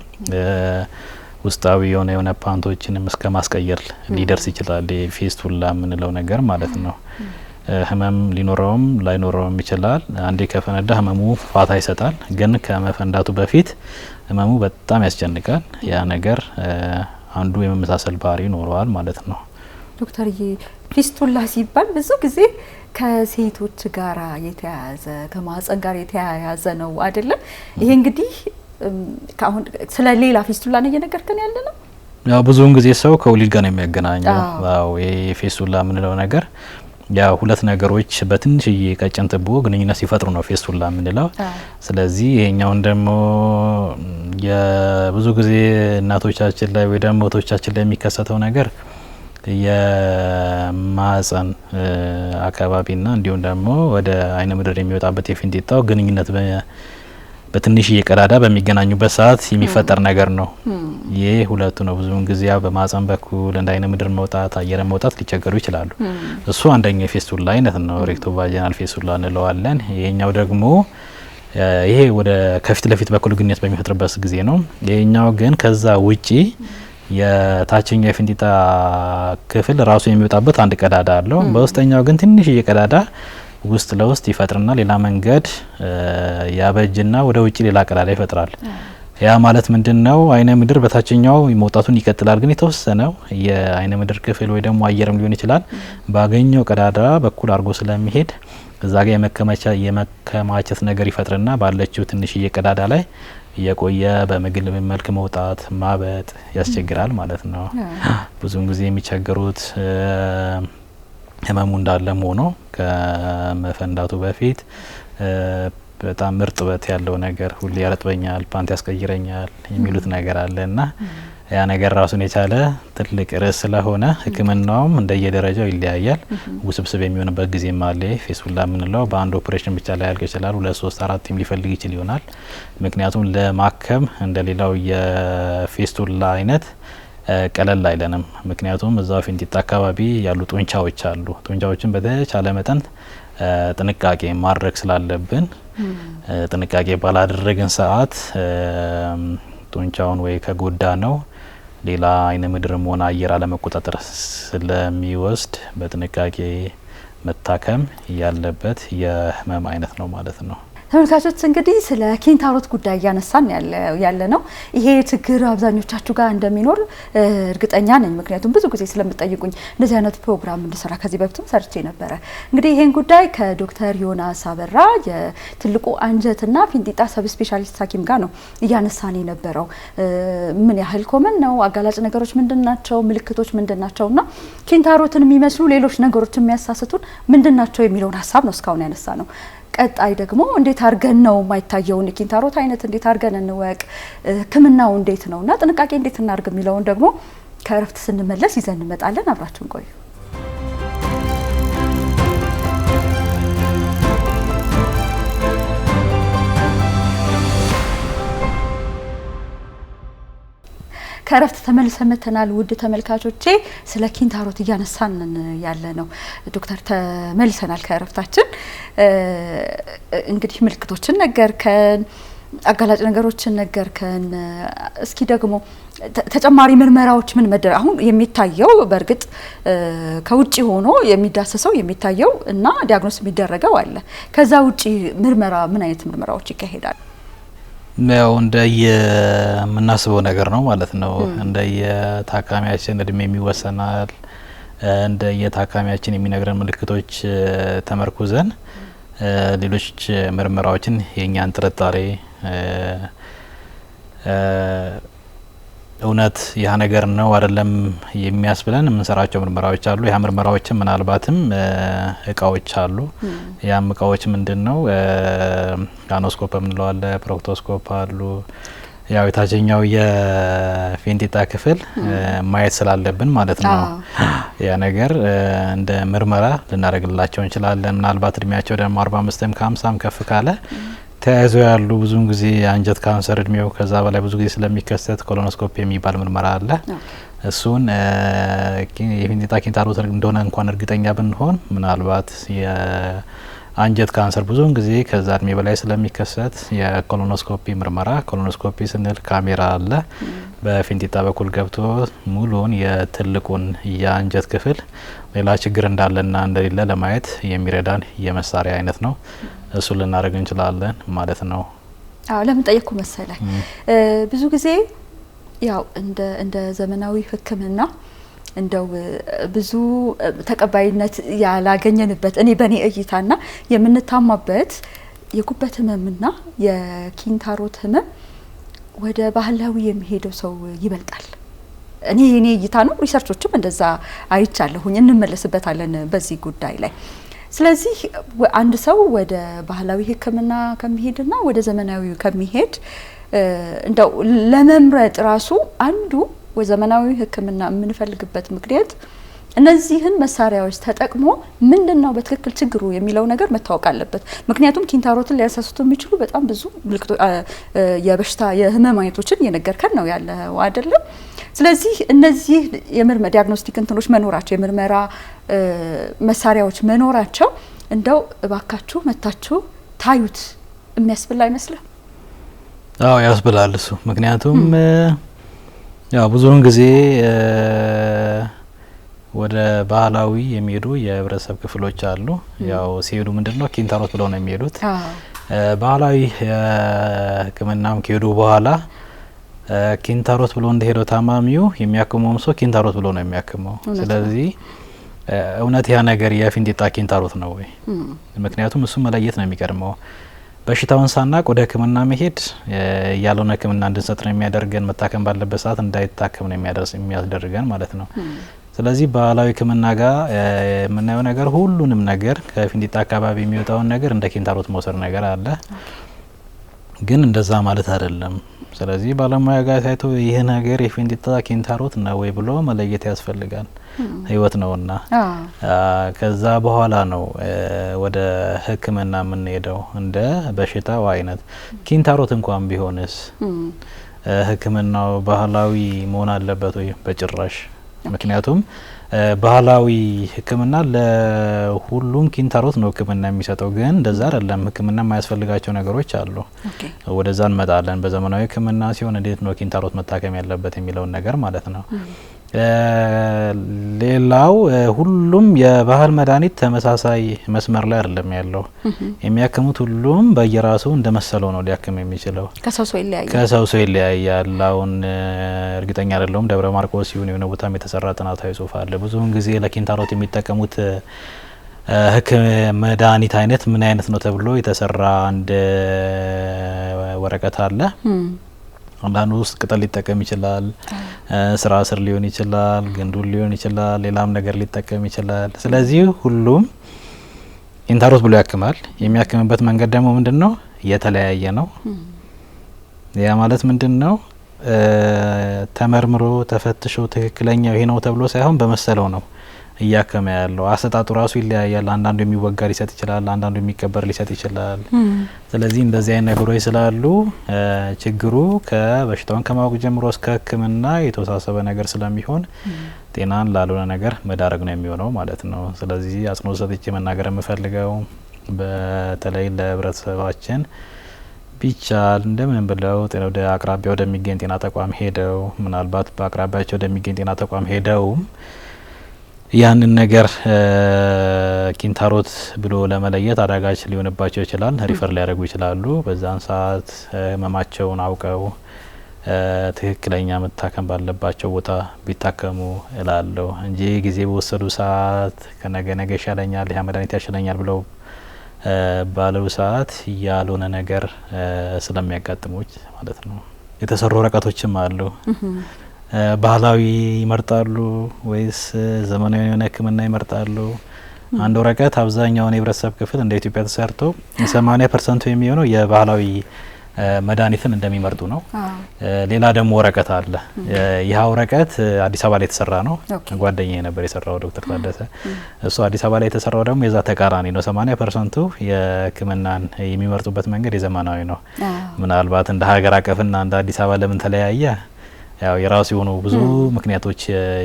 ውስጣዊ የሆነ ፓንቶችንም እስከ ማስቀየር ሊደርስ ይችላል። ፌስቱላ የምንለው ነገር ማለት ነው። ህመም ሊኖረውም ላይኖረውም ይችላል። አንዴ ከፈነዳ ህመሙ ፋታ ይሰጣል። ግን ከመፈንዳቱ በፊት ህመሙ በጣም ያስጨንቃል። ያ ነገር አንዱ የመመሳሰል ባህሪ ይኖረዋል ማለት ነው። ዶክተርዬ ፌስቱላ ሲባል ብዙ ጊዜ ከሴቶች ጋራ የተያያዘ ከማህፀን ጋር የተያያዘ ነው አይደለ? ይሄ እንግዲህ አሁን ስለ ሌላ ፌስቱላ ነው እየነገርከን ያለ ነው። ያው ብዙውን ጊዜ ሰው ከወሊድ ጋር ነው የሚያገናኘው። አዎ ይሄ ፌስቱላ የምንለው ነገር ያው ሁለት ነገሮች በትንሽዬ ቀጭን ትቦ ግንኙነት ሲፈጥሩ ነው ፌስቱላ የምንለው። ስለዚህ ይሄኛውን ደግሞ የብዙ ጊዜ እናቶቻችን ላይ ወይ ደግሞ እህቶቻችን ላይ የሚከሰተው ነገር የማህፀን አካባቢና እንዲሁም ደግሞ ወደ አይነ ምድር የሚወጣበት የፊንጢጣው ግንኙነት በትንሽዬ ቀዳዳ በሚገናኙበት ሰዓት የሚፈጠር ነገር ነው። ይሄ ሁለቱ ነው። ብዙውን ጊዜ በማህፀን በኩል እንደ አይነ ምድር መውጣት አየር መውጣት ሊቸገሩ ይችላሉ። እሱ አንደኛው የፌስቱላ አይነት ነው። ሬክቶ ቫጂናል ፌስቱላ እንለዋለን። ይሄኛው ደግሞ ይሄ ወደ ከፊት ለፊት በኩል ግንኙነት በሚፈጥርበት ጊዜ ነው። ይሄኛው ግን ከዛ ውጪ የታችኛው የፊንጢጣ ክፍል ራሱ የሚወጣበት አንድ ቀዳዳ አለው። በውስጠኛው ግን ትንሽዬ ቀዳዳ ውስጥ ለውስጥ ይፈጥርና ሌላ መንገድ ያበጅና ወደ ውጪ ሌላ ቀዳዳ ይፈጥራል። ያ ማለት ምንድነው? አይነ ምድር በታችኛው መውጣቱን ይቀጥላል፣ ግን የተወሰነው የአይነ ምድር ክፍል ወይ ደግሞ አየርም ሊሆን ይችላል ባገኘው ቀዳዳ በኩል አድርጎ ስለሚሄድ እዛ ጋር የመከማቸት ነገር ይፈጥርና ባለችው ትንሽዬ ቀዳዳ ላይ የቆየ በምግብ መልክ መውጣት ማበጥ ያስቸግራል ማለት ነው። ብዙውን ጊዜ የሚቸገሩት ህመሙ እንዳለም ሆኖ ከመፈንዳቱ በፊት በጣም እርጥበት ያለው ነገር ሁሌ ያረጥበኛል፣ ፓንት ያስቀይረኛል የሚሉት ነገር አለና ያ ነገር ራሱን የቻለ ትልቅ ርዕስ ስለሆነ ሕክምናውም እንደየደረጃው ይለያያል። ውስብስብ የሚሆንበት ጊዜም አለ። ፌስቱላ የምንለው በአንድ ኦፕሬሽን ብቻ ላይ ያልቅ ይችላል። 2 3 4 ሊፈልግ ይችል ይሆናል። ምክንያቱም ለማከም እንደሌላው የፌስቱላ አይነት ቀለል አይለንም። ምክንያቱም እዛው ፊንጢጣ አካባቢ ያሉ ጡንቻዎች አሉ። ጡንቻዎችን በተቻለ መጠን ጥንቃቄ ማድረግ ስላለብን ጥንቃቄ ባላደረግን ሰዓት ጡንቻውን ወይ ከጎዳ ነው ሌላ አይነ ምድርም ሆነ አየር አለመቆጣጠር ስለሚወስድ በጥንቃቄ መታከም ያለበት የህመም አይነት ነው ማለት ነው። ተመልካቾች እንግዲህ ስለ ኪንታሮት ጉዳይ እያነሳን ያለ ነው። ይሄ ችግር አብዛኞቻችሁ ጋር እንደሚኖር እርግጠኛ ነኝ። ምክንያቱም ብዙ ጊዜ ስለምትጠይቁኝ እንደዚህ አይነት ፕሮግራም እንድሰራ ከዚህ በፊትም ሰርቼ ነበረ። እንግዲህ ይሄን ጉዳይ ከዶክተር ዮናስ አበራ የትልቁ አንጀትና ፊንጢጣ ሰብ ስፔሻሊስት ሐኪም ጋር ነው እያነሳን የነበረው። ምን ያህል ኮመን ነው፣ አጋላጭ ነገሮች ምንድናቸው፣ ምልክቶች ምንድናቸውና ኪንታሮትን የሚመስሉ ሌሎች ነገሮች የሚያሳስቱን ምንድናቸው የሚለውን ሀሳብ ነው እስካሁን ያነሳ ነው። ቀጣይ ደግሞ እንዴት አርገን ነው የማይታየውን ኪንታሮት አይነት እንዴት አርገን እንወቅ፣ ህክምናው እንዴት ነውና ጥንቃቄ እንዴት እናርግ የሚለውን ደግሞ ከእረፍት ስንመለስ ይዘን እንመጣለን። አብራችሁን ቆዩ። ከረፍት ተመልሰን መተናል። ውድ ተመልካቾቼ ስለ ኪንታሮት እያነሳን ያለ ነው። ዶክተር ተመልሰናል ከረፍታችን። እንግዲህ ምልክቶችን ነገርከን፣ አጋላጭ ነገሮችን ነገርከን። እስኪ ደግሞ ተጨማሪ ምርመራዎች ምን መደረግ አሁን የሚታየው በእርግጥ ከውጪ ሆኖ የሚዳሰሰው የሚታየው እና ዲያግኖስ የሚደረገው አለ። ከዛ ውጪ ምርመራ ምን አይነት ምርመራዎች ይካሄዳሉ? ያው እንደየምናስበው ነገር ነው ማለት ነው። እንደየታካሚያችን እድሜ የሚወሰናል። እንደየታካሚያችን የሚነግረን ምልክቶች ተመርኩዘን ሌሎች ምርመራዎችን የኛን ጥርጣሬ እውነት ያ ነገር ነው አይደለም የሚያስብለን የምንሰራቸው ምርመራዎች አሉ። ያ ምርመራዎችም ምናልባትም እቃዎች አሉ። ያም እቃዎች ምንድነው? ጋኖስኮፕ የምንለው አለ፣ ፕሮክቶስኮፕ አሉ። ያው የታችኛው የፊንጢጣ ክፍል ማየት ስላለብን ማለት ነው። ያ ነገር እንደ ምርመራ ልናደርግላቸው እንችላለን። ምናልባት እድሜያቸው ደግሞ 45ም ከ50ም ከፍ ካለ ተያይዞ ያሉ ብዙውን ጊዜ አንጀት ካንሰር እድሜው ከዛ በላይ ብዙ ጊዜ ስለሚከሰት ኮሎኖስኮፒ የሚባል ምርመራ አለ። እሱን የፊንጢጣ ኪንታሮት እንደሆነ እንኳን እርግጠኛ ብንሆን ምናልባት የአንጀት ካንሰር ብዙውን ጊዜ ከዛ እድሜ በላይ ስለሚከሰት የኮሎኖስኮፒ ምርመራ፣ ኮሎኖስኮፒ ስንል ካሜራ አለ በፊንጢጣ በኩል ገብቶ ሙሉውን የትልቁን የአንጀት ክፍል ሌላ ችግር እንዳለና እንደሌለ ለማየት የሚረዳን የመሳሪያ አይነት ነው። እሱ ልናደርግ እንችላለን ማለት ነው። አዎ ለምን ጠየቅኩ መሰለ? ብዙ ጊዜ ያው እንደ ዘመናዊ ሕክምና እንደው ብዙ ተቀባይነት ያላገኘንበት እኔ በኔ እይታና የምንታማበት የጉበት ህመምና የኪንታሮት ህመም ወደ ባህላዊ የሚሄደው ሰው ይበልጣል። እኔ እይታ ነው። ሪሰርቾችም እንደዛ አይቻለሁኝ። እንመለስበታለን በዚህ ጉዳይ ላይ። ስለዚህ አንድ ሰው ወደ ባህላዊ ህክምና ከሚሄድና ወደ ዘመናዊ ከሚሄድ እንደው ለመምረጥ ራሱ አንዱ ወዘመናዊ ህክምና የምንፈልግበት ምክንያት እነዚህን መሳሪያዎች ተጠቅሞ ምንድነው በትክክል ችግሩ የሚለው ነገር መታወቅ አለበት። ምክንያቱም ኪንታሮትን ሊያሳስቱ የሚችሉ በጣም ብዙ የበሽታ የህመም አይነቶችን እየነገርከን ነው ያለው አይደለም? ስለዚህ እነዚህ የምርመራ ዲያግኖስቲክ እንትኖች መኖራቸው የምርመራ መሳሪያዎች መኖራቸው እንደው እባካችሁ መታችሁ ታዩት የሚያስብል አይመስልም? አዎ ያስብላል እሱ። ምክንያቱም ያው ብዙውን ጊዜ ወደ ባህላዊ የሚሄዱ የህብረተሰብ ክፍሎች አሉ። ያው ሲሄዱ ምንድነው ኪንታሮት ብለው ነው የሚሄዱት። ባህላዊ ሕክምናም ከሄዱ በኋላ ኪንታሮት ብሎ እንደሄደው ታማሚው የሚያክመውም ሰው ኪንታሮት ብሎ ነው የሚያክመው። ስለዚህ እውነት ያ ነገር የፊንጢጣ ኪንታሮት ነው ወይ? ምክንያቱም እሱ መለየት ነው የሚቀድመው። በሽታውን ሳናቅ ወደ ሕክምና መሄድ ያለውን ሕክምና እንድንሰጥ ነው የሚያደርገን። መታከም ባለበት ሰዓት እንዳይታከም ነው የሚያስደርገን ማለት ነው። ስለዚህ ባህላዊ ሕክምና ጋር የምናየው ነገር ሁሉንም ነገር ከፊንጢጣ አካባቢ የሚወጣውን ነገር እንደ ኪንታሮት መውሰድ ነገር አለ፣ ግን እንደዛ ማለት አይደለም። ስለዚህ ባለሙያ ጋር ታይቶ ይህ ነገር የፊንጢጣ ኪንታሮት ነው ወይ ብሎ መለየት ያስፈልጋል። ህይወት ነውና ከዛ በኋላ ነው ወደ ሕክምና የምንሄደው። እንደ በሽታው አይነት ኪንታሮት እንኳን ቢሆንስ ሕክምናው ባህላዊ መሆን አለበት ወይ? በጭራሽ። ምክንያቱም ባህላዊ ሕክምና ለሁሉም ኪንታሮት ነው ሕክምና የሚሰጠው፣ ግን እንደዛ አይደለም። ሕክምና የማያስፈልጋቸው ነገሮች አሉ። ወደዛ እንመጣለን። በዘመናዊ ሕክምና ሲሆን እንዴት ነው ኪንታሮት መታከም ያለበት የሚለውን ነገር ማለት ነው። ሌላው ሁሉም የባህል መድኃኒት ተመሳሳይ መስመር ላይ አይደለም ያለው። የሚያክሙት ሁሉም በየራሱ እንደመሰለው ነው ሊያክም የሚችለው። ከሰው ሰው ይለያያል። አሁን እርግጠኛ አይደለሁም ደብረ ማርቆስ ሲሆን የሆነ ቦታም የተሰራ ጥናታዊ ጽሁፍ አለ። ብዙውን ጊዜ ለኪንታሮት የሚጠቀሙት መድኃኒት አይነት ምን አይነት ነው ተብሎ የተሰራ አንድ ወረቀት አለ። አንዳንዱ ውስጥ ቅጠል ሊጠቀም ይችላል፣ ስራ ስር ሊሆን ይችላል፣ ግንዱን ሊሆን ይችላል፣ ሌላም ነገር ሊጠቀም ይችላል። ስለዚህ ሁሉም ኪንታሮት ብሎ ያክማል። የሚያክምበት መንገድ ደግሞ ምንድነው? የተለያየ ነው። ያ ማለት ምንድነው? ተመርምሮ ተፈትሾ ትክክለኛው ይሄ ነው ተብሎ ሳይሆን በመሰለው ነው እያከመ ያለው። አሰጣጡ ራሱ ይለያያል። አንዳንዱ የሚወጋ ሊሰጥ ይችላል፣ አንዳንዱ የሚቀበር ሊሰጥ ይችላል። ስለዚህ እንደዚህ አይነት ነገሮች ስላሉ ችግሩ ከበሽታውን ከማወቅ ጀምሮ እስከ ሕክምና የተወሳሰበ ነገር ስለሚሆን ጤናን ላልሆነ ነገር መዳረግ ነው የሚሆነው ማለት ነው። ስለዚህ አጽንኦት ሰጥቼ መናገር የምፈልገው በተለይ ለህብረተሰባችን ቢቻል እንደምን ብለው ወደ አቅራቢያ ወደሚገኝ ጤና ተቋም ሄደው ምናልባት በአቅራቢያቸው ወደሚገኝ ጤና ተቋም ሄደውም ያንን ነገር ኪንታሮት ብሎ ለመለየት አዳጋች ሊሆንባቸው ይችላል። ሪፈር ሊያደርጉ ይችላሉ። በዛን ሰዓት ህመማቸውን አውቀው ትክክለኛ መታከም ባለባቸው ቦታ ቢታከሙ እላለሁ እንጂ ጊዜ በወሰዱ ሰዓት ከነገ ይሻለኛል፣ ያ መድኃኒት ያሻለኛል ብለው ባለው ሰዓት ያልሆነ ነገር ስለሚያጋጥሙት ማለት ነው። የተሰሩ ወረቀቶችም አሉ። ባህላዊ ይመርጣሉ ወይስ ዘመናዊ የሆነ ሕክምና ይመርጣሉ? አንድ ወረቀት አብዛኛውን የህብረተሰብ ክፍል እንደ ኢትዮጵያ ተሰርቶ 80% የሚሆነው የባህላዊ መድኃኒትን እንደሚመርጡ ነው። ሌላ ደግሞ ወረቀት አለ። ይህ ወረቀት አዲስ አበባ ላይ የተሰራ ነው። ጓደኛዬ ነበር የሰራው ዶክተር ታደሰ። እሱ አዲስ አበባ ላይ የተሰራው ደግሞ የዛ ተቃራኒ ነው። 80% የሕክምናን የሚመርጡበት መንገድ የዘመናዊ ነው። ምናልባት እንደ ሀገር አቀፍና እንደ አዲስ አበባ ለምን ተለያየ? ያው የራሱ የሆኑ ብዙ ምክንያቶች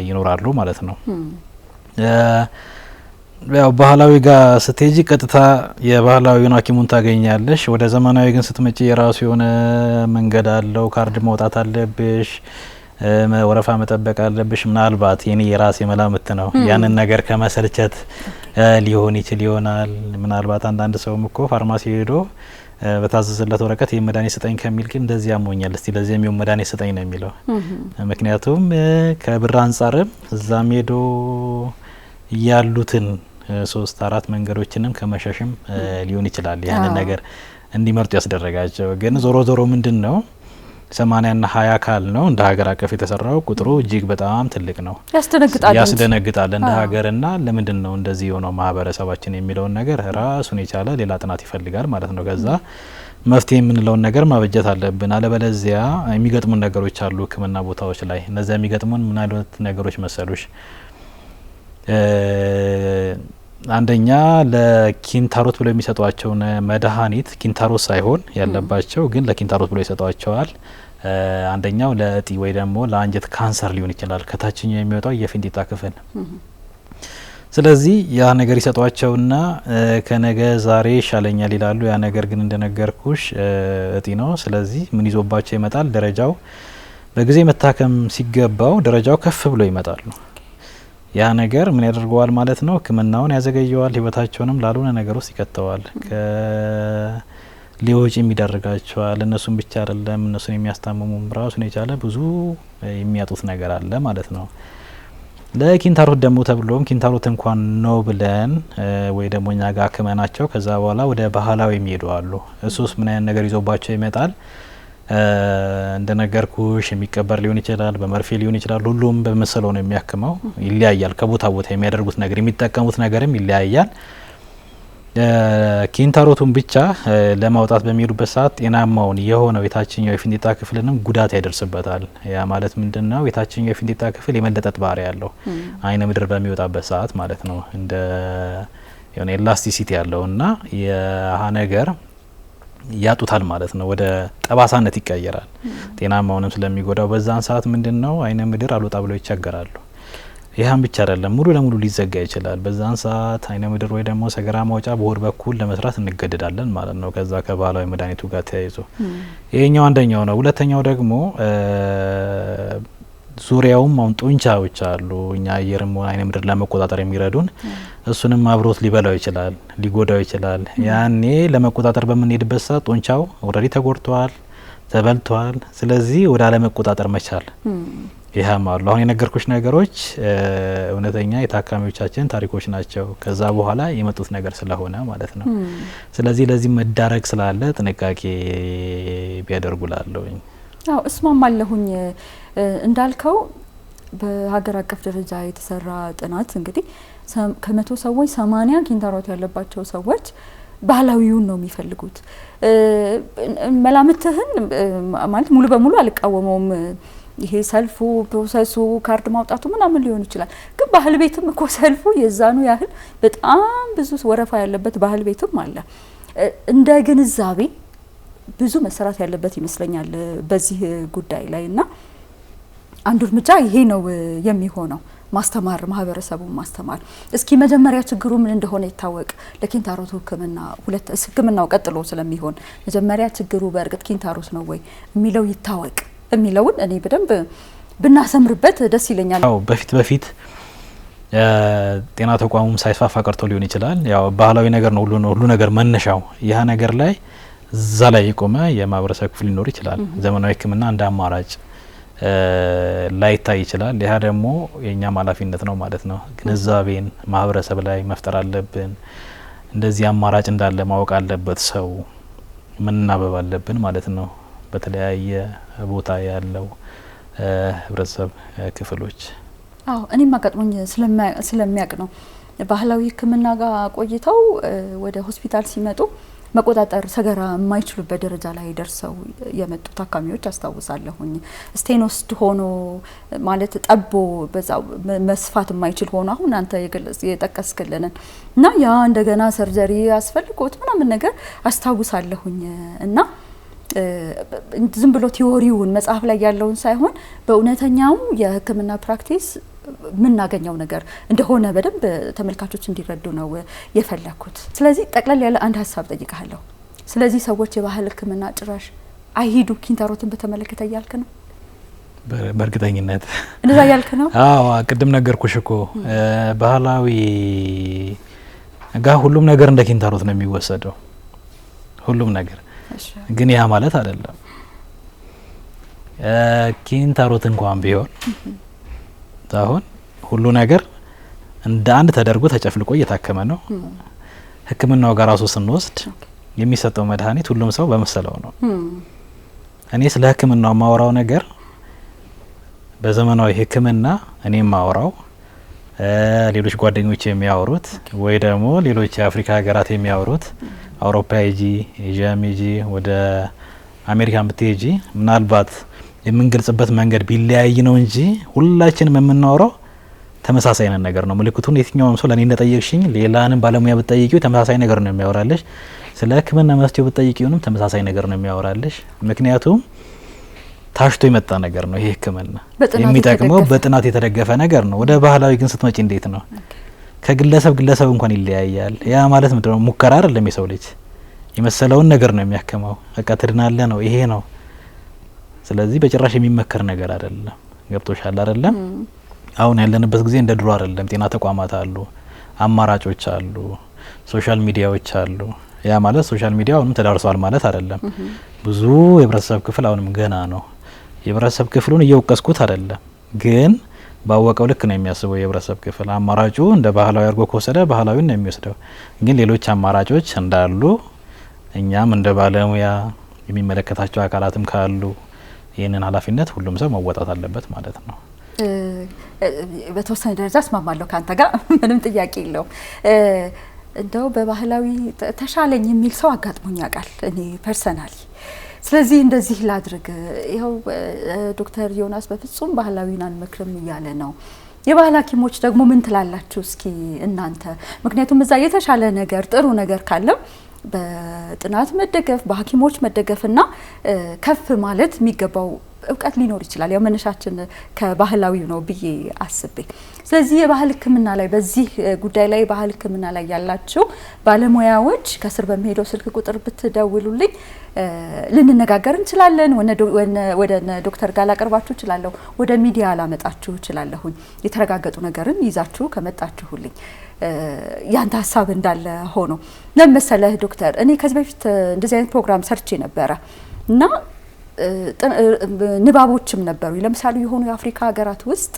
ይኖራሉ ማለት ነው። ያው ባህላዊ ጋር ስትሄጂ ቀጥታ የባህላዊውን ሐኪሙን ታገኛለሽ። ወደ ዘመናዊ ግን ስትመጪ የራሱ የሆነ መንገድ አለው። ካርድ ማውጣት አለብሽ፣ ወረፋ መጠበቅ አለብሽ። ምናልባት የኔ የራሴ መላምት ነው። ያንን ነገር ከመሰልቸት ሊሆን ይችል ይሆናል። ምናልባት አንዳንድ ሰውም እኮ ፋርማሲ ሄዶ በታዘዘለት ወረቀት የመድኃኒት ስጠኝ ከሚል ግን እንደዚህ ያሞኛል እስቲ ለዚህ የሚሆን መድኃኒት ስጠኝ ነው የሚለው። ምክንያቱም ከብር አንጻርም እዛም ሄዶ ያሉትን 3-4 መንገዶችንም ከመሸሽም ሊሆን ይችላል ያንን ነገር እንዲመርጡ ያስደረጋቸው። ግን ዞሮ ዞሮ ምንድን ነው 80ና 20 ካል ነው እንደ ሀገር አቀፍ የተሰራው ቁጥሩ እጅግ በጣም ትልቅ ነው። ያስደነግጣል እንደ ሀገርና ለምንድን ነው እንደዚህ የሆነው ማህበረሰባችን የሚለውን ነገር ራሱን የቻለ ሌላ ጥናት ይፈልጋል ማለት ነው። ከዛ መፍትሄ የምንለውን ነገር ማበጀት አለብን። አለበለዚያ የሚገጥሙን ነገሮች አሉ ሕክምና ቦታዎች ላይ። እነዚያ የሚገጥሙን ምን አይነት ነገሮች መሰሉሽ? አንደኛ ለኪንታሮት ብለው የሚሰጧቸው መድኃኒት ኪንታሮት ሳይሆን ያለባቸው ግን ለኪንታሮት ብለው ይሰጧቸዋል። አንደኛው ለእጢ ወይ ደግሞ ለአንጀት ካንሰር ሊሆን ይችላል፣ ከታችኛው የሚወጣው የፊንጢጣ ክፍል። ስለዚህ ያ ነገር ይሰጧቸውና ከነገ ዛሬ ይሻለኛል ይላሉ። ያ ነገር ግን እንደነገርኩሽ እጢ ነው። ስለዚህ ምን ይዞባቸው ይመጣል? ደረጃው በጊዜ መታከም ሲገባው ደረጃው ከፍ ብሎ ይመጣሉ። ያ ነገር ምን ያደርገዋል ማለት ነው? ሕክምናውን ያዘገየዋል፣ ህይወታቸውንም ላልሆነ ነገር ውስጥ ይከተዋል። ሊወጪ የሚዳርጋቸዋል። እነሱን ብቻ አይደለም እነሱን የሚያስታምሙም ራሱን የቻለ ብዙ የሚያጡት ነገር አለ ማለት ነው። ለኪንታሮት ደግሞ ተብሎም ኪንታሮት እንኳን ነው ብለን ወይ ደግሞ እኛ ጋር አክመናቸው ከዛ በኋላ ወደ ባህላዊ የሚሄዱ አሉ። እሱስ ምን አይነት ነገር ይዞባቸው ይመጣል? እንደነገርኩሽ የሚቀበር ሊሆን ይችላል፣ በመርፌ ሊሆን ይችላል። ሁሉም በመሰለው ነው የሚያክመው። ይለያያል። ከቦታ ቦታ የሚያደርጉት ነገር የሚጠቀሙት ነገርም ይለያያል። ኪንታሮቱን ብቻ ለማውጣት በሚሄዱበት ሰዓት ጤናማውን የሆነው የታችኛው የፊንጢጣ ክፍልንም ጉዳት ያደርስበታል። ያ ማለት ምንድነው? የታችኛው የፊንጢጣ ክፍል የመለጠጥ ባህሪ ያለው አይነ ምድር በሚወጣበት ሰዓት ማለት ነው። እንደ የሆነ ኤላስቲሲቲ ያለውና የሀ ነገር ያጡታል ማለት ነው። ወደ ጠባሳነት ይቀየራል። ጤናማውንም ስለሚጎዳው በዛን ሰዓት ምንድነው? አይነ ምድር አልወጣ ብለው ይቸገራሉ። ይህም ብቻ አይደለም፣ ሙሉ ለሙሉ ሊዘጋ ይችላል። በዛን ሰዓት አይነ ምድር ወይ ደግሞ ሰገራ ማውጫ በሆድ በኩል ለመስራት እንገደዳለን ማለት ነው። ከዛ ከባህላዊ መድኃኒቱ ጋር ተያይዞ ይሄኛው አንደኛው ነው። ሁለተኛው ደግሞ ዙሪያውም አሁን ጡንቻዎች አሉ እኛ አየርም ሆነ አይነ ምድር ለመቆጣጠር የሚረዱን እሱንም አብሮት ሊበላው ይችላል፣ ሊጎዳው ይችላል። ያኔ ለመቆጣጠር በምንሄድበት ሰዓት ጡንቻው ኦልሬዲ ተጎድቷል፣ ተበልቷል። ስለዚህ ወደ አለመቆጣጠር መቻል ይህም አሉ። አሁን የነገርኩሽ ነገሮች እውነተኛ የታካሚዎቻችን ታሪኮች ናቸው። ከዛ በኋላ የመጡት ነገር ስለሆነ ማለት ነው። ስለዚህ ለዚህ መዳረግ ስላለ ጥንቃቄ ቢያደርጉላለሁኝ። አዎ እስማማለሁኝ። እንዳልከው በሀገር አቀፍ ደረጃ የተሰራ ጥናት እንግዲህ ከመቶ ሰዎች 80 ኪንታሮት ያለባቸው ሰዎች ባህላዊውን ነው የሚፈልጉት። መላምትህን ማለት ሙሉ በሙሉ አልቃወመውም። ይሄ ሰልፉ ፕሮሰሱ ካርድ ማውጣቱ ምናምን ሊሆን ይችላል። ግን ባህል ቤትም እኮ ሰልፉ የዛኑ ያህል በጣም ብዙ ወረፋ ያለበት ባህል ቤትም አለ። እንደ ግንዛቤ ብዙ መሰራት ያለበት ይመስለኛል በዚህ ጉዳይ ላይ እና አንዱ እርምጃ ይሄ ነው የሚሆነው። ማስተማር፣ ማህበረሰቡን ማስተማር። እስኪ መጀመሪያ ችግሩ ምን እንደሆነ ይታወቅ። ለኪንታሮት ሕክምና ሕክምናው ቀጥሎ ስለሚሆን መጀመሪያ ችግሩ በእርግጥ ኪንታሮት ነው ወይ የሚለው ይታወቅ የሚለውን እኔ በደንብ ብናሰምርበት ደስ ይለኛል። ያው በፊት ጤና ተቋሙም ሳይስፋፋ ቀርቶ ሊሆን ይችላል። ያው ባህላዊ ነገር ነው ሁሉ ነገር መነሻው። ያ ነገር ላይ እዛ ላይ የቆመ የማህበረሰብ ክፍል ሊኖር ይችላል። ዘመናዊ ሕክምና እንደ አማራጭ ላይታይ ይችላል። ያ ደግሞ የኛም ኃላፊነት ነው ማለት ነው። ግንዛቤን ማህበረሰብ ላይ መፍጠር አለብን። እንደዚህ አማራጭ እንዳለ ማወቅ አለበት ሰው። መናበብ አለብን ማለት ነው። በተለያየ ቦታ ያለው ህብረተሰብ ክፍሎች አዎ እኔም አጋጥሞኝ ስለሚያውቅ ነው። ባህላዊ ሕክምና ጋር ቆይተው ወደ ሆስፒታል ሲመጡ መቆጣጠር ሰገራ የማይችሉበት ደረጃ ላይ ደርሰው የመጡ ታካሚዎች አስታውሳለሁኝ። ስቴኖስድ ሆኖ ማለት ጠቦ በዛው መስፋት የማይችል ሆኖ አሁን አንተ የጠቀስክልንን እና ያ እንደገና ሰርጀሪ አስፈልጎት ምናምን ነገር አስታውሳለሁኝ እና ዝም ብሎ ቲዎሪውን መጽሐፍ ላይ ያለውን ሳይሆን በእውነተኛው የሕክምና ፕራክቲስ ምናገኘው ነገር እንደሆነ በደንብ ተመልካቾች እንዲረዱ ነው የፈለኩት። ስለዚህ ጠቅላላ ያለ አንድ ሀሳብ ጠይቃለሁ። ስለዚህ ሰዎች የባህል ሕክምና ጭራሽ አይሂዱ ኪንታሮትን በተመለከተ እያልክ ነው? በእርግጠኝነት እንደዛ እያልክ ነው? አዎ ቅድም ነገርኩሽ እኮ ባህላዊ ጋር ሁሉም ነገር እንደ ኪንታሮት ነው የሚወሰደው ሁሉም ነገር። ግን ያ ማለት አይደለም። ኪንታሮት እንኳን ቢሆን አሁን ሁሉ ነገር እንደ አንድ ተደርጎ ተጨፍልቆ እየታከመ ነው። ሕክምናው ጋር ራሱ ስንወስድ የሚሰጠው መድኃኒት ሁሉም ሰው በመሰለው ነው። እኔ ስለ ሕክምናው ማወራው ነገር በዘመናዊ ሕክምና እኔ ማወራው ሌሎች ጓደኞች የሚያወሩት ወይ ደግሞ ሌሎች የአፍሪካ ሀገራት የሚያወሩት አውሮፓ ሄጂ፣ ኤዥያ ሄጂ፣ ወደ አሜሪካን ብትሄጂ ምናልባት የምንገልጽበት መንገድ ቢለያይ ነው እንጂ ሁላችንም የምናወራው ተመሳሳይ ነገር ነው። ምልክቱን የትኛውም ሰው ለኔ እንደጠየቅሽኝ ሌላንም ባለሙያ ብትጠይቂው ተመሳሳይ ነገር ነው የሚያወራልሽ። ስለ ሕክምና መፍትሄው ብትጠይቂውንም ተመሳሳይ ነገር ነው የሚያወራልሽ። ምክንያቱም ታሽቶ የመጣ ነገር ነው ይሄ ሕክምና የሚጠቅመው በጥናት የተደገፈ ነገር ነው። ወደ ባህላዊ ግን ስትመጪ እንዴት ነው? ከግለሰብ እንኳን ይለያያል። ያ ማለት ምንድነው? ሙከራ አይደለም። የሰው ልጅ የመሰለውን ነገር ነው የሚያከመው። በቃ ትድናለ ነው ይሄ ነው። ስለዚህ በጭራሽ የሚመከር ነገር አይደለም። ገብቶሻል አይደለም? አሁን ያለንበት ጊዜ እንደ ድሮ አይደለም። ጤና ተቋማት አሉ፣ አማራጮች አሉ፣ ሶሻል ሚዲያዎች አሉ። ያ ማለት ሶሻል ሚዲያ አሁንም ተዳርሷል ማለት አይደለም። ብዙ የህብረተሰብ ክፍል አሁንም ገና ነው። የህብረተሰብ ክፍሉን እየወቀስኩት አይደለም፣ ግን ባወቀው ልክ ነው የሚያስበው የህብረተሰብ ክፍል። አማራጩ እንደ ባህላዊ አድርጎ ከወሰደ ባህላዊን ነው የሚወስደው። ግን ሌሎች አማራጮች እንዳሉ እኛም እንደ ባለሙያ የሚመለከታቸው አካላትም ካሉ ይህንን ኃላፊነት ሁሉም ሰው መወጣት አለበት ማለት ነው። በተወሰነ ደረጃ እስማማለሁ ካንተ ጋር ምንም ጥያቄ የለውም። እንደው በባህላዊ ተሻለኝ የሚል ሰው አጋጥሞኝ ያውቃል እኔ ፐርሰናሊ። ስለዚህ እንደዚህ ላድርግ። ይኸው ዶክተር ዮናስ በፍጹም ባህላዊን አንመክርም እያለ ነው። የባህል ሐኪሞች ደግሞ ምን ትላላችሁ እስኪ እናንተ? ምክንያቱም እዛ የተሻለ ነገር ጥሩ ነገር ካለም በጥናት መደገፍ በሐኪሞች መደገፍና ከፍ ማለት የሚገባው እውቀት ሊኖር ይችላል። ያው መነሻችን ከባህላዊው ነው ብዬ አስቤ። ስለዚህ የባህል ሕክምና ላይ በዚህ ጉዳይ ላይ ባህል ሕክምና ላይ ያላችሁ ባለሙያዎች ከስር በሚሄደው ስልክ ቁጥር ብትደውሉልኝ ልንነጋገር እንችላለን። ወደ ዶክተር ጋር ላቀርባችሁ እችላለሁ፣ ወደ ሚዲያ ላመጣችሁ እችላለሁኝ። የተረጋገጡ ነገርን ይዛችሁ ከመጣችሁልኝ ያንተ ሀሳብ እንዳለ ሆኖ ለምሳሌ ዶክተር እኔ ከዚህ በፊት እንደዚህ አይነት ፕሮግራም ሰርቼ ነበረ እና ንባቦችም ነበሩ። ለምሳሌ የሆኑ የአፍሪካ ሀገራት ውስጥ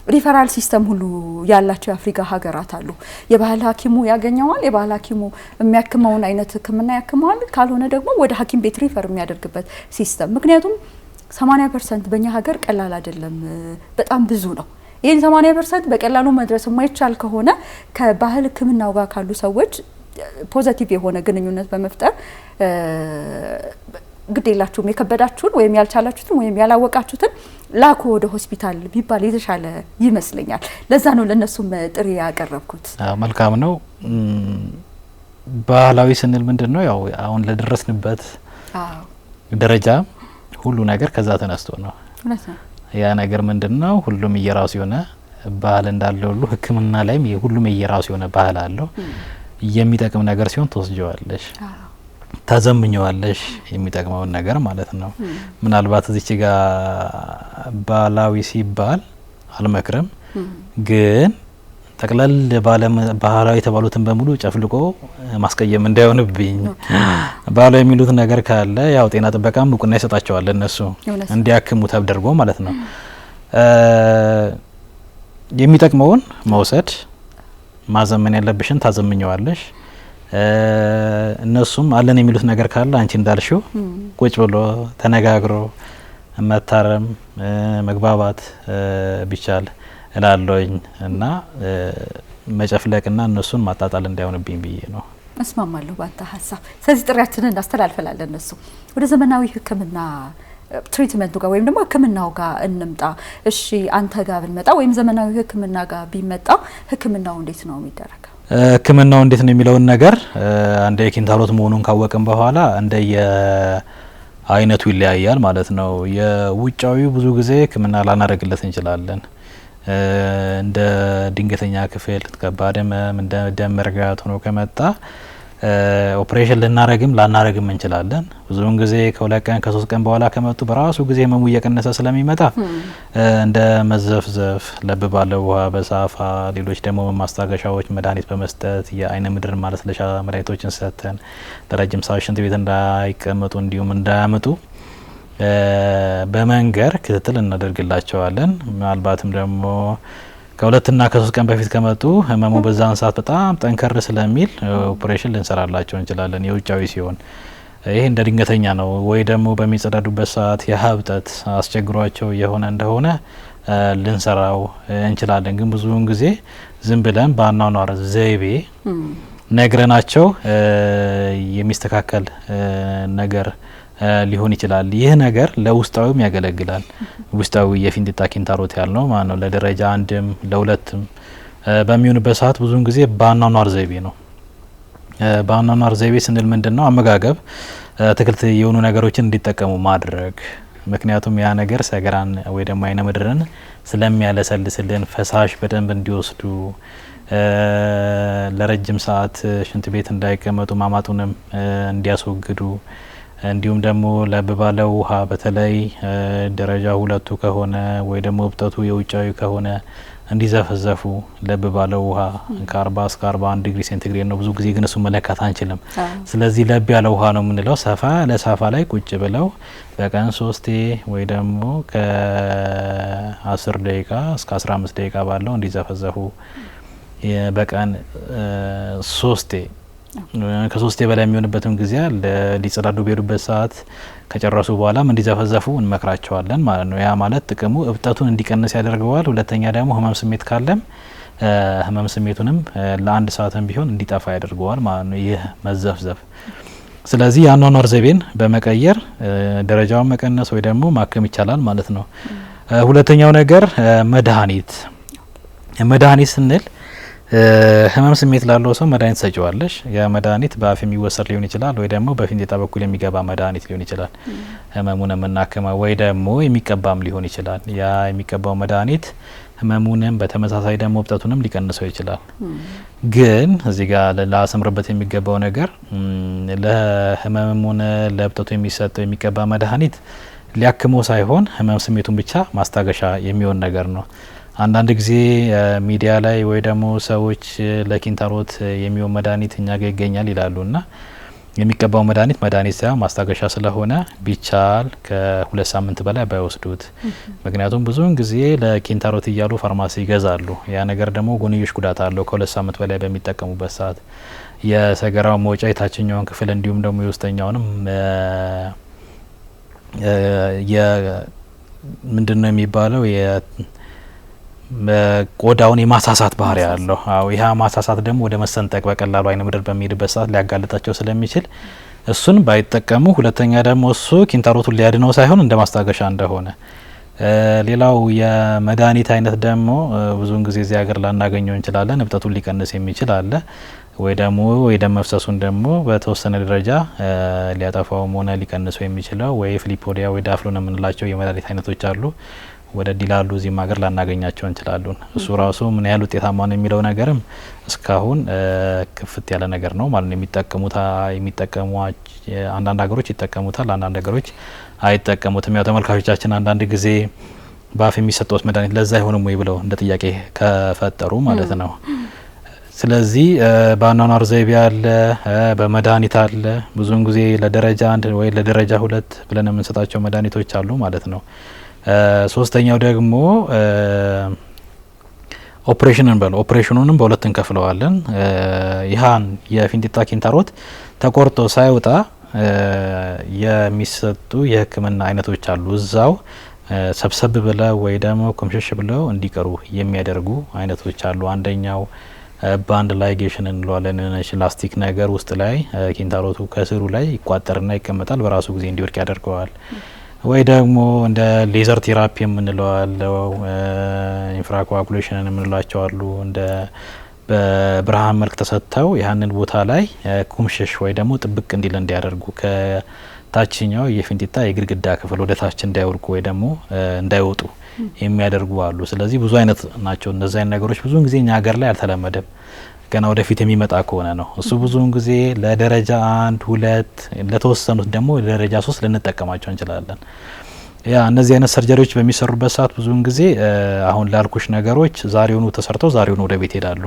ሪፈራል ሲስተም ሁሉ ያላቸው የአፍሪካ ሀገራት አሉ። የባህል ሐኪሙ ያገኘዋል፣ የባህል ሐኪሙ የሚያክመውን አይነት ህክምና ያክመዋል፣ ካልሆነ ደግሞ ወደ ሐኪም ቤት ሪፈር የሚያደርግበት ሲስተም። ምክንያቱም 80% በእኛ ሀገር ቀላል አይደለም፣ በጣም ብዙ ነው። ይህን 80% በቀላሉ መድረስ የማይቻል ከሆነ ከባህል ህክምናው ጋር ካሉ ሰዎች ፖዘቲቭ የሆነ ግንኙነት በመፍጠር ግዴላችሁም የከበዳችሁን ወይም ያልቻላችሁትን ወይም ያላወቃችሁትን ላኩ ወደ ሆስፒታል ቢባል የተሻለ ይመስለኛል። ለዛ ነው ለነሱም ጥሪ ያቀረብኩት። መልካም ነው። ባህላዊ ስንል ምንድነው? ያው አሁን ለደረስንበት ደረጃ ሁሉ ነገር ከዛ ተነስቶ ነው። ያ ነገር ምንድነው? ሁሉም የራሱ የሆነ ባህል እንዳለው ሁሉ ህክምና ላይም ሁሉም የራሱ የሆነ ባህል አለው። የሚጠቅም ነገር ሲሆን ተወስጀዋለሽ፣ ታዘምኘዋለሽ፣ የሚጠቅመውን ነገር ማለት ነው። ምናልባት እዚች ጋር ባህላዊ ሲባል አልመክርም፣ ግን ጠቅለል ባህላዊ የተባሉትን በሙሉ ጨፍልቆ ማስቀየም እንዳይሆንብኝ ባህላዊ የሚሉት ነገር ካለ ያው ጤና ጥበቃም እውቅና ይሰጣቸዋል እነሱ እንዲያክሙ ተደርጎ ማለት ነው። የሚጠቅመውን መውሰድ፣ ማዘመን ያለብሽን ታዘምኘዋለሽ። እነሱም አለን የሚሉት ነገር ካለ አንቺ እንዳልሽው ቁጭ ብሎ ተነጋግሮ መታረም መግባባት ቢቻል እላለኝ እና መጨፍለቅና እነሱን ማጣጣል እንዳይሆንብኝ ብዬ ነው። እስማማለሁ ባንተ ሀሳብ። ስለዚህ ጥሪያችንን እናስተላልፈላለን። እነሱ ወደ ዘመናዊ ህክምና ትሪትመንቱ ጋር ወይም ደግሞ ህክምናው ጋር እንምጣ። እሺ አንተ ጋር ብንመጣ ወይም ዘመናዊ ህክምና ጋር ቢመጣ ህክምናው እንዴት ነው የሚደረገው? ህክምናው እንዴት ነው የሚለውን ነገር አንደ የኪንታሮት መሆኑን ካወቅን በኋላ እንደ የአይነቱ ይለያያል ማለት ነው። የውጫዊው ብዙ ጊዜ ህክምና ላናደርግለት እንችላለን። እንደ ድንገተኛ ክፍል ከባድ ህመም እንደ ደም መርጋት ሆኖ ከመጣ ኦፕሬሽን ልናረግም ላናረግም እንችላለን። ብዙውን ጊዜ ከሁለት ቀን ከሶስት ቀን በኋላ ከመጡ በራሱ ጊዜ ህመሙ እየቀነሰ ስለሚመጣ እንደ መዘፍዘፍ፣ ለብ ባለ ውሃ በሳፋ ሌሎች ደግሞ ማስታገሻዎች መድኃኒት በመስጠት የአይነ ምድር ማለስለሻ መድኃኒቶችን ሰጥተን ለረጅም ሰዓት ሽንት ቤት እንዳይቀመጡ እንዲሁም እንዳያመጡ በመንገር ክትትል እናደርግላቸዋለን። ምናልባትም ደግሞ ከሁለትና ከሶስት ቀን በፊት ከመጡ ህመሙ በዛን ሰዓት በጣም ጠንከር ስለሚል ኦፕሬሽን ልንሰራላቸው እንችላለን። የውጫዊ ሲሆን ይሄ እንደ ድንገተኛ ነው። ወይ ደግሞ በሚጸዳዱበት ሰዓት የሀብጠት አስቸግሯቸው የሆነ እንደሆነ ልንሰራው እንችላለን። ግን ብዙውን ጊዜ ዝም ብለን በአኗኗር ዘይቤ ነግረናቸው የሚስተካከል ነገር ሊሆን ይችላል። ይህ ነገር ለውስጣዊም ያገለግላል። ውስጣዊ የፊንጢጣ ኪንታሮት ያልነው ማለት ነው። ለደረጃ አንድም ለሁለትም በሚሆንበት ሰዓት ብዙውን ጊዜ በአኗኗር ዘይቤ ነው። በአኗኗር ዘይቤ ስንል ምንድነው? አመጋገብ አትክልት የሆኑ ነገሮችን እንዲጠቀሙ ማድረግ። ምክንያቱም ያ ነገር ሰገራን ወይ ደግሞ አይነ ምድርን ስለሚያለሰልስልን ፈሳሽ በደንብ እንዲወስዱ ለረጅም ሰዓት ሽንት ቤት እንዳይቀመጡ ማማጡንም እንዲያስወግዱ እንዲሁም ደግሞ ለብ ባለ ውሃ በተለይ ደረጃ 2 ከሆነ ወይ ደግሞ እብጠቱ የውጫዊ ከሆነ እንዲዘፈዘፉ ለብ ባለ ውሃ ከ40 እስከ 41 ዲግሪ ሴንቲግሬድ ነው። ብዙ ጊዜ ግን እሱ መለካት አንችልም። ስለዚህ ለብ ያለ ውሃ ነው የምንለው። ሰፋ ለሳፋ ላይ ቁጭ ብለው በቀን 3 ወይ ደግሞ ከ10 ደቂቃ እስከ 15 ደቂቃ ባለው እንዲዘፈዘፉ በቀን 3 ከ3 በላይ የሚሆንበትም ጊዜ አለ። ሊጸዳዱ በሄዱበት ሰዓት ከጨረሱ በኋላም እንዲዘፈዘፉ እንመክራቸዋለን ማለት ነው። ያ ማለት ጥቅሙ እብጠቱን እንዲቀንስ ያደርገዋል። ሁለተኛ ደግሞ ህመም ስሜት ካለም ህመም ስሜቱንም ለ1 ሰዓትም ቢሆን እንዲጠፋ ያደርገዋል ማለት ነው ይህ መዘፍዘፍ። ስለዚህ የአኗኗር ዘይቤን በመቀየር ደረጃውን መቀነስ ወይ ደግሞ ማከም ይቻላል ማለት ነው። ሁለተኛው ነገር መድኃኒት ስንል ህመም ስሜት ላለው ሰው መድኃኒት ሰጪዋለሽ። ያ መድኃኒት በአፍ የሚወሰድ ሊሆን ይችላል ወይ ደግሞ በፊንጢጣ በኩል የሚገባ መድኃኒት ሊሆን ይችላል ህመሙን የምናክመው፣ ወይ ደግሞ የሚቀባም ሊሆን ይችላል። ያ የሚቀባው መድኃኒት ህመሙንም በተመሳሳይ ደግሞ እብጠቱንም ሊቀንሰው ይችላል። ግን እዚህ ጋር ላሰምርበት የሚገባው ነገር ለህመሙም ሆነ ለእብጠቱ የሚሰጠው የሚቀባ መድኃኒት ሊያክመው ሳይሆን ህመም ስሜቱን ብቻ ማስታገሻ የሚሆን ነገር ነው። አንዳንድ ጊዜ ሚዲያ ላይ ወይ ደግሞ ሰዎች ለኪንታሮት የሚሆን መድኃኒት እኛ ጋር ይገኛል ይላሉና የሚቀባው መድኃኒት ሳይሆን ማስታገሻ ስለሆነ ቢቻል ከ2 ሳምንት በላይ ባይወስዱት። ምክንያቱም ብዙውን ጊዜ ለኪንታሮት እያሉ ፋርማሲ ይገዛሉ። ያ ነገር ደግሞ ጎንዮሽ ጉዳት አለው። ከ2 ሳምንት በላይ በሚጠቀሙበት ሰዓት የሰገራው መውጫ የታችኛውን ክፍል እንዲሁም ደግሞ የውስጠኛውንም ምንድነው የሚባለው ቆዳውን የማሳሳት ባህሪ ያለው። ይሄ ማሳሳት ደግሞ ወደ መሰንጠቅ በቀላሉ አይነ ምድር በሚሄድበት ሰዓት ሊያጋልጣቸው ስለሚችል እሱን ባይጠቀሙ። ሁለተኛ ደግሞ እሱ ኪንታሮቱን ሊያድነው ሳይሆን እንደ ማስታገሻ እንደሆነ። ሌላው የመድኃኒት አይነት ደግሞ ብዙውን ጊዜ እዚህ ሀገር ላናገኘው እንችላለን። እብጠቱን ሊቀንስ የሚችል አለ ወይ ደግሞ የደም መፍሰሱን ደግሞ በተወሰነ ደረጃ ሊያጠፋውም ሆነ ሊቀንሰው የሚችለው ወይ ፍሊፖዲያ ወይ ዳፍሎን የምንላቸው የመድኃኒት አይነቶች አሉ። ወደ ዲላሉ እዚህም ሀገር ላናገኛቸው እንችላለን። እሱ ራሱ ምን ያህል ውጤታማ ነው የሚለው ነገርም እስካሁን ክፍት ያለ ነገር ነው ማለት ነው። የሚጠቀሙ አንዳንድ ሀገሮች ይጠቀሙታል፣ አንዳንድ ሀገሮች አይጠቀሙትም። ያው ተመልካቾቻችን አንዳንድ ጊዜ በአፍ የሚሰጡት መድኃኒት ለዛ አይሆንም ወይ ብለው እንደ ጥያቄ ከፈጠሩ ማለት ነው። ስለዚህ በአኗኗር ዘይቤ አለ፣ በመድኃኒት አለ። ብዙውን ጊዜ ለደረጃ 1 ወይ ለደረጃ 2 ብለን የምንሰጣቸው መድኃኒቶች አሉ ማለት ነው። ሶስተኛው ደግሞ ኦፕሬሽኑንም በሁለት እንከፍለዋለን። ይሃን የፊንጢጣ ኪንታሮት ተቆርጦ ሳይወጣ የሚሰጡ የሕክምና አይነቶች አሉ። እዛው ሰብሰብ ብለው ወይ ደግሞ ኮምሸሽ ብለው እንዲቀሩ የሚያደርጉ አይነቶች አሉ። አንደኛው ባንድ ላይጌሽን እንለዋለን። ላስቲክ ነገር ውስጥ ላይ ኪንታሮቱ ከስሩ ላይ ይቋጠርና ይቀመጣል፣ በራሱ ጊዜ እንዲወድቅ ያደርገዋል። ወይ ደግሞ እንደ ሌዘር ቴራፒ የምንለው አለው፣ ኢንፍራኮአጉሌሽን የምንላቸው አሉ። እንደ በብርሃን መልክ ተሰጥተው ያንን ቦታ ላይ ኩምሽሽ ወይ ደግሞ ጥብቅ እንዲል እንዲያደርጉ ከታችኛው የፊንጢጣ የግድግዳ ክፍል ወደ ታች እንዳይወርቁ ወይ ደግሞ እንዳይወጡ የሚያደርጉ አሉ። ስለዚህ ብዙ አይነት ናቸው። እነዚህ አይነት ነገሮች ብዙውን ጊዜ እኛ ሀገር ላይ አልተለመደም። ገና ወደፊት የሚመጣ ከሆነ ነው። እሱ ብዙውን ጊዜ ለደረጃ 1 2 ለተወሰኑት ደግሞ ለደረጃ 3 ልንጠቀማቸው እንችላለን። ያ እነዚህ አይነት ሰርጀሪዎች በሚሰሩበት ሰዓት ብዙውን ጊዜ አሁን ላልኩሽ ነገሮች ዛሬውኑ ተሰርተው ዛሬውኑ ወደ ቤት ይሄዳሉ።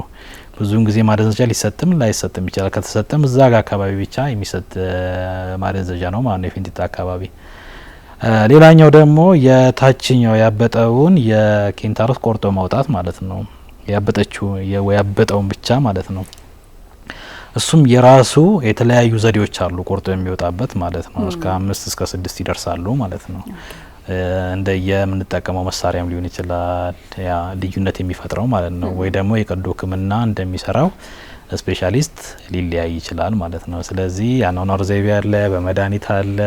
ብዙውን ጊዜ ማደንዘዣ ሊሰጥም ላይሰጥም ይችላል። ከተሰጠም እዛ ጋር አካባቢ ብቻ የሚሰጥ ማደንዘዣ ነው ማለት ነው፣ የፊንጢጣ አካባቢ። ሌላኛው ደግሞ የታችኛው ያበጠውን የኪንታሮት ቆርጦ ማውጣት ማለት ነው። ያበጠውን ብቻ ማለት ነው። እሱም የራሱ የተለያዩ ዘዴዎች አሉ ቆርጦ የሚወጣበት ማለት ነው። እስከ 5 እስከ 6 ይደርሳሉ ማለት ነው። እንደ የምንጠቀመው መሳሪያም ሊሆን ይችላል ያ ልዩነት የሚፈጥረው ማለት ነው። ወይ ደግሞ የቀዶ ሕክምና እንደሚሰራው ስፔሻሊስት ሊለያይ ይችላል ማለት ነው። ስለዚህ የአኗኗር ዘይቤ አለ፣ በመድኃኒት አለ፣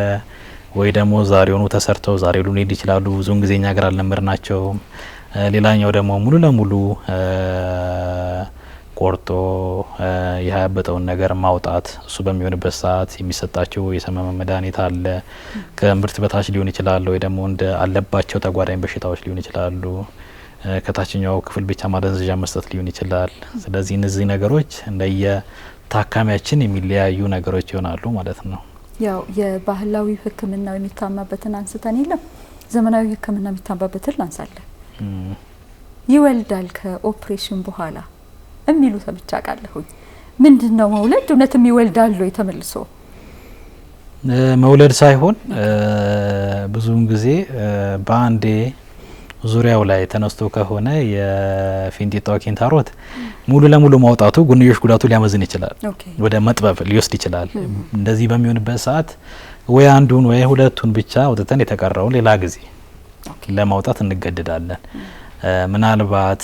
ወይ ደግሞ ዛሬውኑ ተሰርተው ዛሬውኑ ሊሄድ ይችላሉ። ብዙውን ጊዜ እኛ ሀገር አልለመድናቸውም። ሌላኛው ደግሞ ሙሉ ለሙሉ ቆርጦ ያበጠውን ነገር ማውጣት። እሱ በሚሆንበት ሰዓት የሚሰጣቸው የሰመመ መድኃኒት አለ። ከምርት በታች ሊሆን ይችላል ወይ ደግሞ እንደ አለባቸው ተጓዳኝ በሽታዎች ሊሆን ይችላሉ። ከታችኛው ክፍል ብቻ ማደንዘዣ መስጠት ሊሆን ይችላል። ስለዚህ እነዚህ ነገሮች እንደየ ታካሚያችን የሚለያዩ ነገሮች ይሆናሉ ማለት ነው። ያው የባህላዊ ሕክምና የሚታማበትን አንስተን የለም ዘመናዊ ሕክምና የሚታማበትን ላንሳለን። ይወልዳል ከኦፕሬሽን በኋላ የሚሉ ሰምቻ ቃለሁኝ። ምንድነው መውለድ? እውነትም ይወልዳሉ ተመልሶ? መውለድ ሳይሆን ብዙውን ጊዜ በአንዴ ዙሪያው ላይ ተነስቶ ከሆነ የፊንጢጣው ኪንታሮት ሙሉ ለሙሉ ማውጣቱ ጎንዮሽ ጉዳቱ ሊያመዝን ይችላል፣ ወደ መጥበብ ሊወስድ ይችላል። እንደዚህ በሚሆንበት ሰዓት ወይ አንዱን ወይ ሁለቱን ብቻ አውጥተን የተቀረውን ሌላ ጊዜ ለማውጣት እንገደዳለን። ምናልባት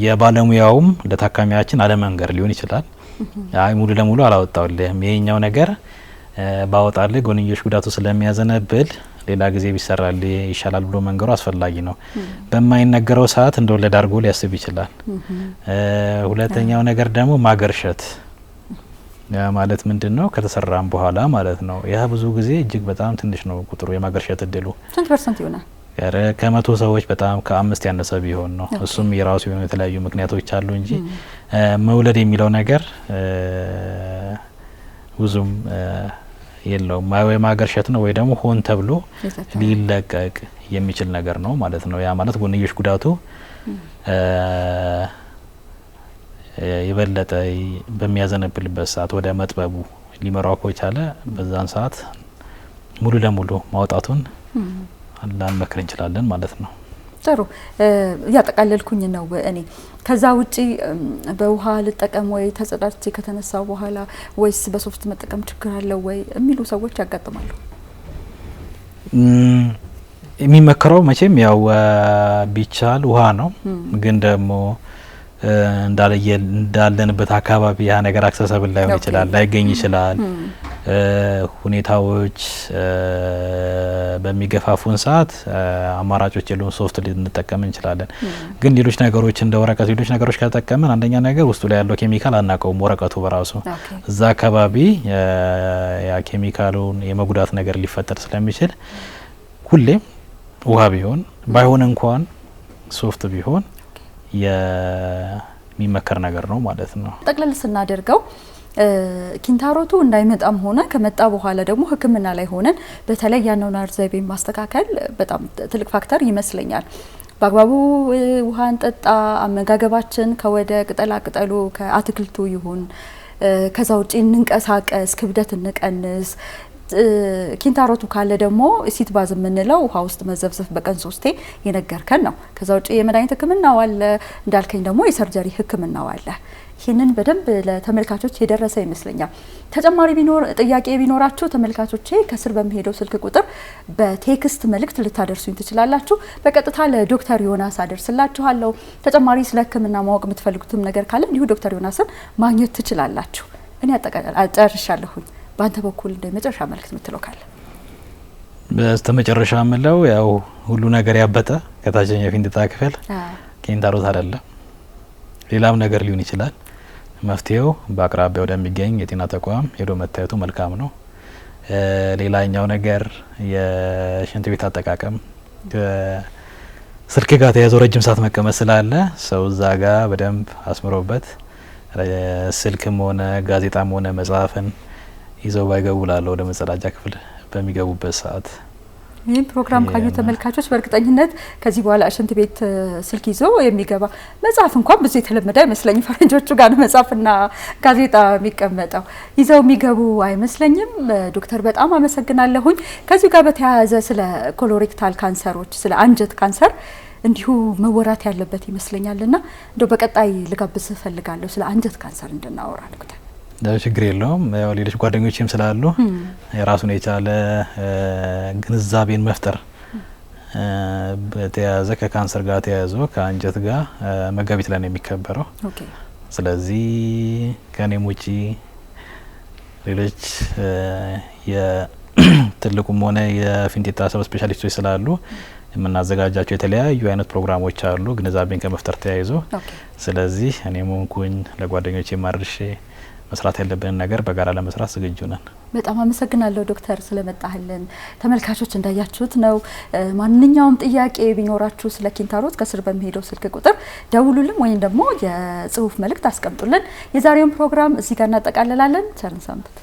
የባለሙያውም ለታካሚያችን አለመንገር ሊሆን ይችላል። አይ ሙሉ ለሙሉ አላወጣውልህም ይሄኛው ነገር ባወጣልህ ጎንዮሽ ጉዳቱ ስለሚያዘነብል ሌላ ጊዜ ቢሰራል ይሻላል ብሎ መንገሩ አስፈላጊ ነው። በማይነገረው ሰዓት እንደወለድ አድርጎ ሊያስብ ይችላል። ሁለተኛው ነገር ደግሞ ማገርሸት ያ ማለት ምንድነው? ከተሰራም በኋላ ማለት ነው። ያ ብዙ ጊዜ እጅግ በጣም ትንሽ ነው ቁጥሩ የማገርሸት እድሉ። ስንት ፐርሰንት ይሆናል? ከመቶ ሰዎች በጣም ከ5 ያነሰ ቢሆን ነው። እሱም የራሱ የሆኑ የተለያዩ ምክንያቶች አሉ እንጂ መውለድ የሚለው ነገር ብዙም የለውም። ወይ ማገርሸት ነው ወይ ደግሞ ሆን ተብሎ ሊለቀቅ የሚችል ነገር ነው ማለት ነው። ያ ማለት ጎንዮሽ ጉዳቱ የበለጠ በሚያዘነብልበት ሰዓት ወደ መጥበቡ ሊመራው ከቻለ በዛን ሰዓት ሙሉ ለሙሉ ማውጣቱን ላንመክር እንችላለን ማለት ነው። ጥሩ ያጠቃለልኩኝ ነው እኔ። ከዛ ውጪ በውሃ ልጠቀም ወይ ተጸዳድቼ ከተነሳው በኋላ ወይስ በሶፍት መጠቀም ችግር አለው ወይ የሚሉ ሰዎች ያጋጥማሉ። የሚመከረው መቼም ያው ቢቻል ውሃ ነው። ግን ደግሞ እንዳለንበት አካባቢ ያ ነገር አክሰሰብል ላይሆን ይችላል፣ ላይገኝ ይችላል። ሁኔታዎች በሚገፋፉን ሰዓት አማራጮች የሉን፣ ሶፍት ልንጠቀም እንችላለን። ግን ሌሎች ነገሮች እንደ ወረቀት ሌሎች ነገሮች ከተጠቀምን አንደኛ ነገር ውስጡ ላይ ያለው ኬሚካል አናውቀውም። ወረቀቱ በራሱ እዛ አካባቢ ያ ኬሚካሉን የመጉዳት ነገር ሊፈጠር ስለሚችል ሁሌም ውሃ ቢሆን ባይሆን እንኳን ሶፍት ቢሆን የሚመከር ነገር ነው ማለት ነው። ጠቅለል ስናደርገው ኪንታሮቱ እንዳይመጣም ሆነ ከመጣ በኋላ ደግሞ ሕክምና ላይ ሆነን በተለይ የአኗኗር ዘይቤ ማስተካከል በጣም ትልቅ ፋክተር ይመስለኛል። በአግባቡ ውሃ እንጠጣ፣ አመጋገባችን ከወደ ቅጠላ ቅጠሉ ከአትክልቱ ይሁን፣ ከዛ ውጪ እንንቀሳቀስ፣ ክብደት እንቀንስ። ኪንታሮቱ ካለ ደግሞ ሲት ባዝ የምንለው ውሃ ውስጥ መዘብዘፍ በቀን 3 የነገርከን ነው። ከዛ ውጪ የመድኃኒት ሕክምናው አለ እንዳልከኝ ደግሞ የሰርጀሪ ሕክምናው አለ። ይህንን በደንብ ለተመልካቾች የደረሰ ይመስለኛል። ተጨማሪ ጥያቄ ቢኖራችሁ ተመልካቾቼ ከስር በሚሄደው ስልክ ቁጥር በቴክስት መልእክት ልታደርሱኝ ትችላላችሁ። በቀጥታ ለዶክተር ዮናስ አደርስላችኋለሁ። ተጨማሪ ስለ ሕክምና ማወቅ የምትፈልጉትም ነገር ካለ እንዲሁ ዶክተር ዮናስን ማግኘት ትችላላችሁ። እኔ አጨርሻለሁኝ። በአንተ በኩል እንደ መጨረሻ መልእክት የምትለው ካለ? በስተመጨረሻ የምለው ያው ሁሉ ነገር ያበጠ ከታችኛው የፊንጢጣ ክፍል ኪንታሮት አይደለም፣ ሌላም ነገር ሊሆን ይችላል። መፍትሄው በአቅራቢያ ወደሚገኝ የጤና ተቋም ሄዶ መታየቱ መልካም ነው። ሌላኛው ነገር የሽንት ቤት አጠቃቀም ስልክ ጋር ተያይዞ ረጅም ሰዓት መቀመጥ ስላለ ሰው እዛ ጋር በደንብ አስምሮበት ስልክም ሆነ ጋዜጣም ሆነ መጽሐፍን ይዘው ባይገቡ ላለው ወደ መጸዳጃ ክፍል በሚገቡበት ሰዓት ይህ ፕሮግራም ካዩ ተመልካቾች በእርግጠኝነት ከዚህ በኋላ ሽንት ቤት ስልክ ይዞ የሚገባ መጽሐፍ እንኳን ብዙ የተለመደ አይመስለኝም። ፈረንጆቹ ጋር መጽሐፍና ጋዜጣ የሚቀመጠው ይዘው የሚገቡ አይመስለኝም። ዶክተር በጣም አመሰግናለሁኝ። ከዚህ ጋር በተያያዘ ስለ ኮሎሬክታል ካንሰሮች፣ ስለ አንጀት ካንሰር እንዲሁ መወራት ያለበት ይመስለኛልና እንደው በቀጣይ ልጋብዝ ፈልጋለሁ ስለ አንጀት ካንሰር እንድናወራ ዶክተር። ችግር የለውም። ያው ሌሎች ጓደኞችም ስላሉ የራሱን የቻለ ግንዛቤን መፍጠር በተያያዘ ከካንሰር ጋር ተያይዞ ከአንጀት ጋር መጋቢት ላይ ነው የሚከበረው። ስለዚህ ከኔም ውጪ ሌሎች የትልቁም ሆነ የፊንጢጣ ሰብ ስፔሻሊስቶች ስላሉ የምናዘጋጃቸው የተለያዩ አይነት ፕሮግራሞች አሉ ግንዛቤን ከመፍጠር ተያይዞ። ስለዚህ እኔም ሆንኩኝ ለጓደኞቼ ማርሼ መስራት ያለብን ነገር በጋራ ለመስራት ዝግጁ ነን። በጣም አመሰግናለሁ ዶክተር ስለመጣህልን። ተመልካቾች እንዳያችሁት ነው። ማንኛውም ጥያቄ ቢኖራችሁ ስለ ኪንታሮት ከስር በሚሄደው ስልክ ቁጥር ደውሉልን ወይም ደግሞ የጽሁፍ መልእክት አስቀምጡልን። የዛሬውን ፕሮግራም እዚህ ጋር እናጠቃልላለን። ቸር ሰንብቱ።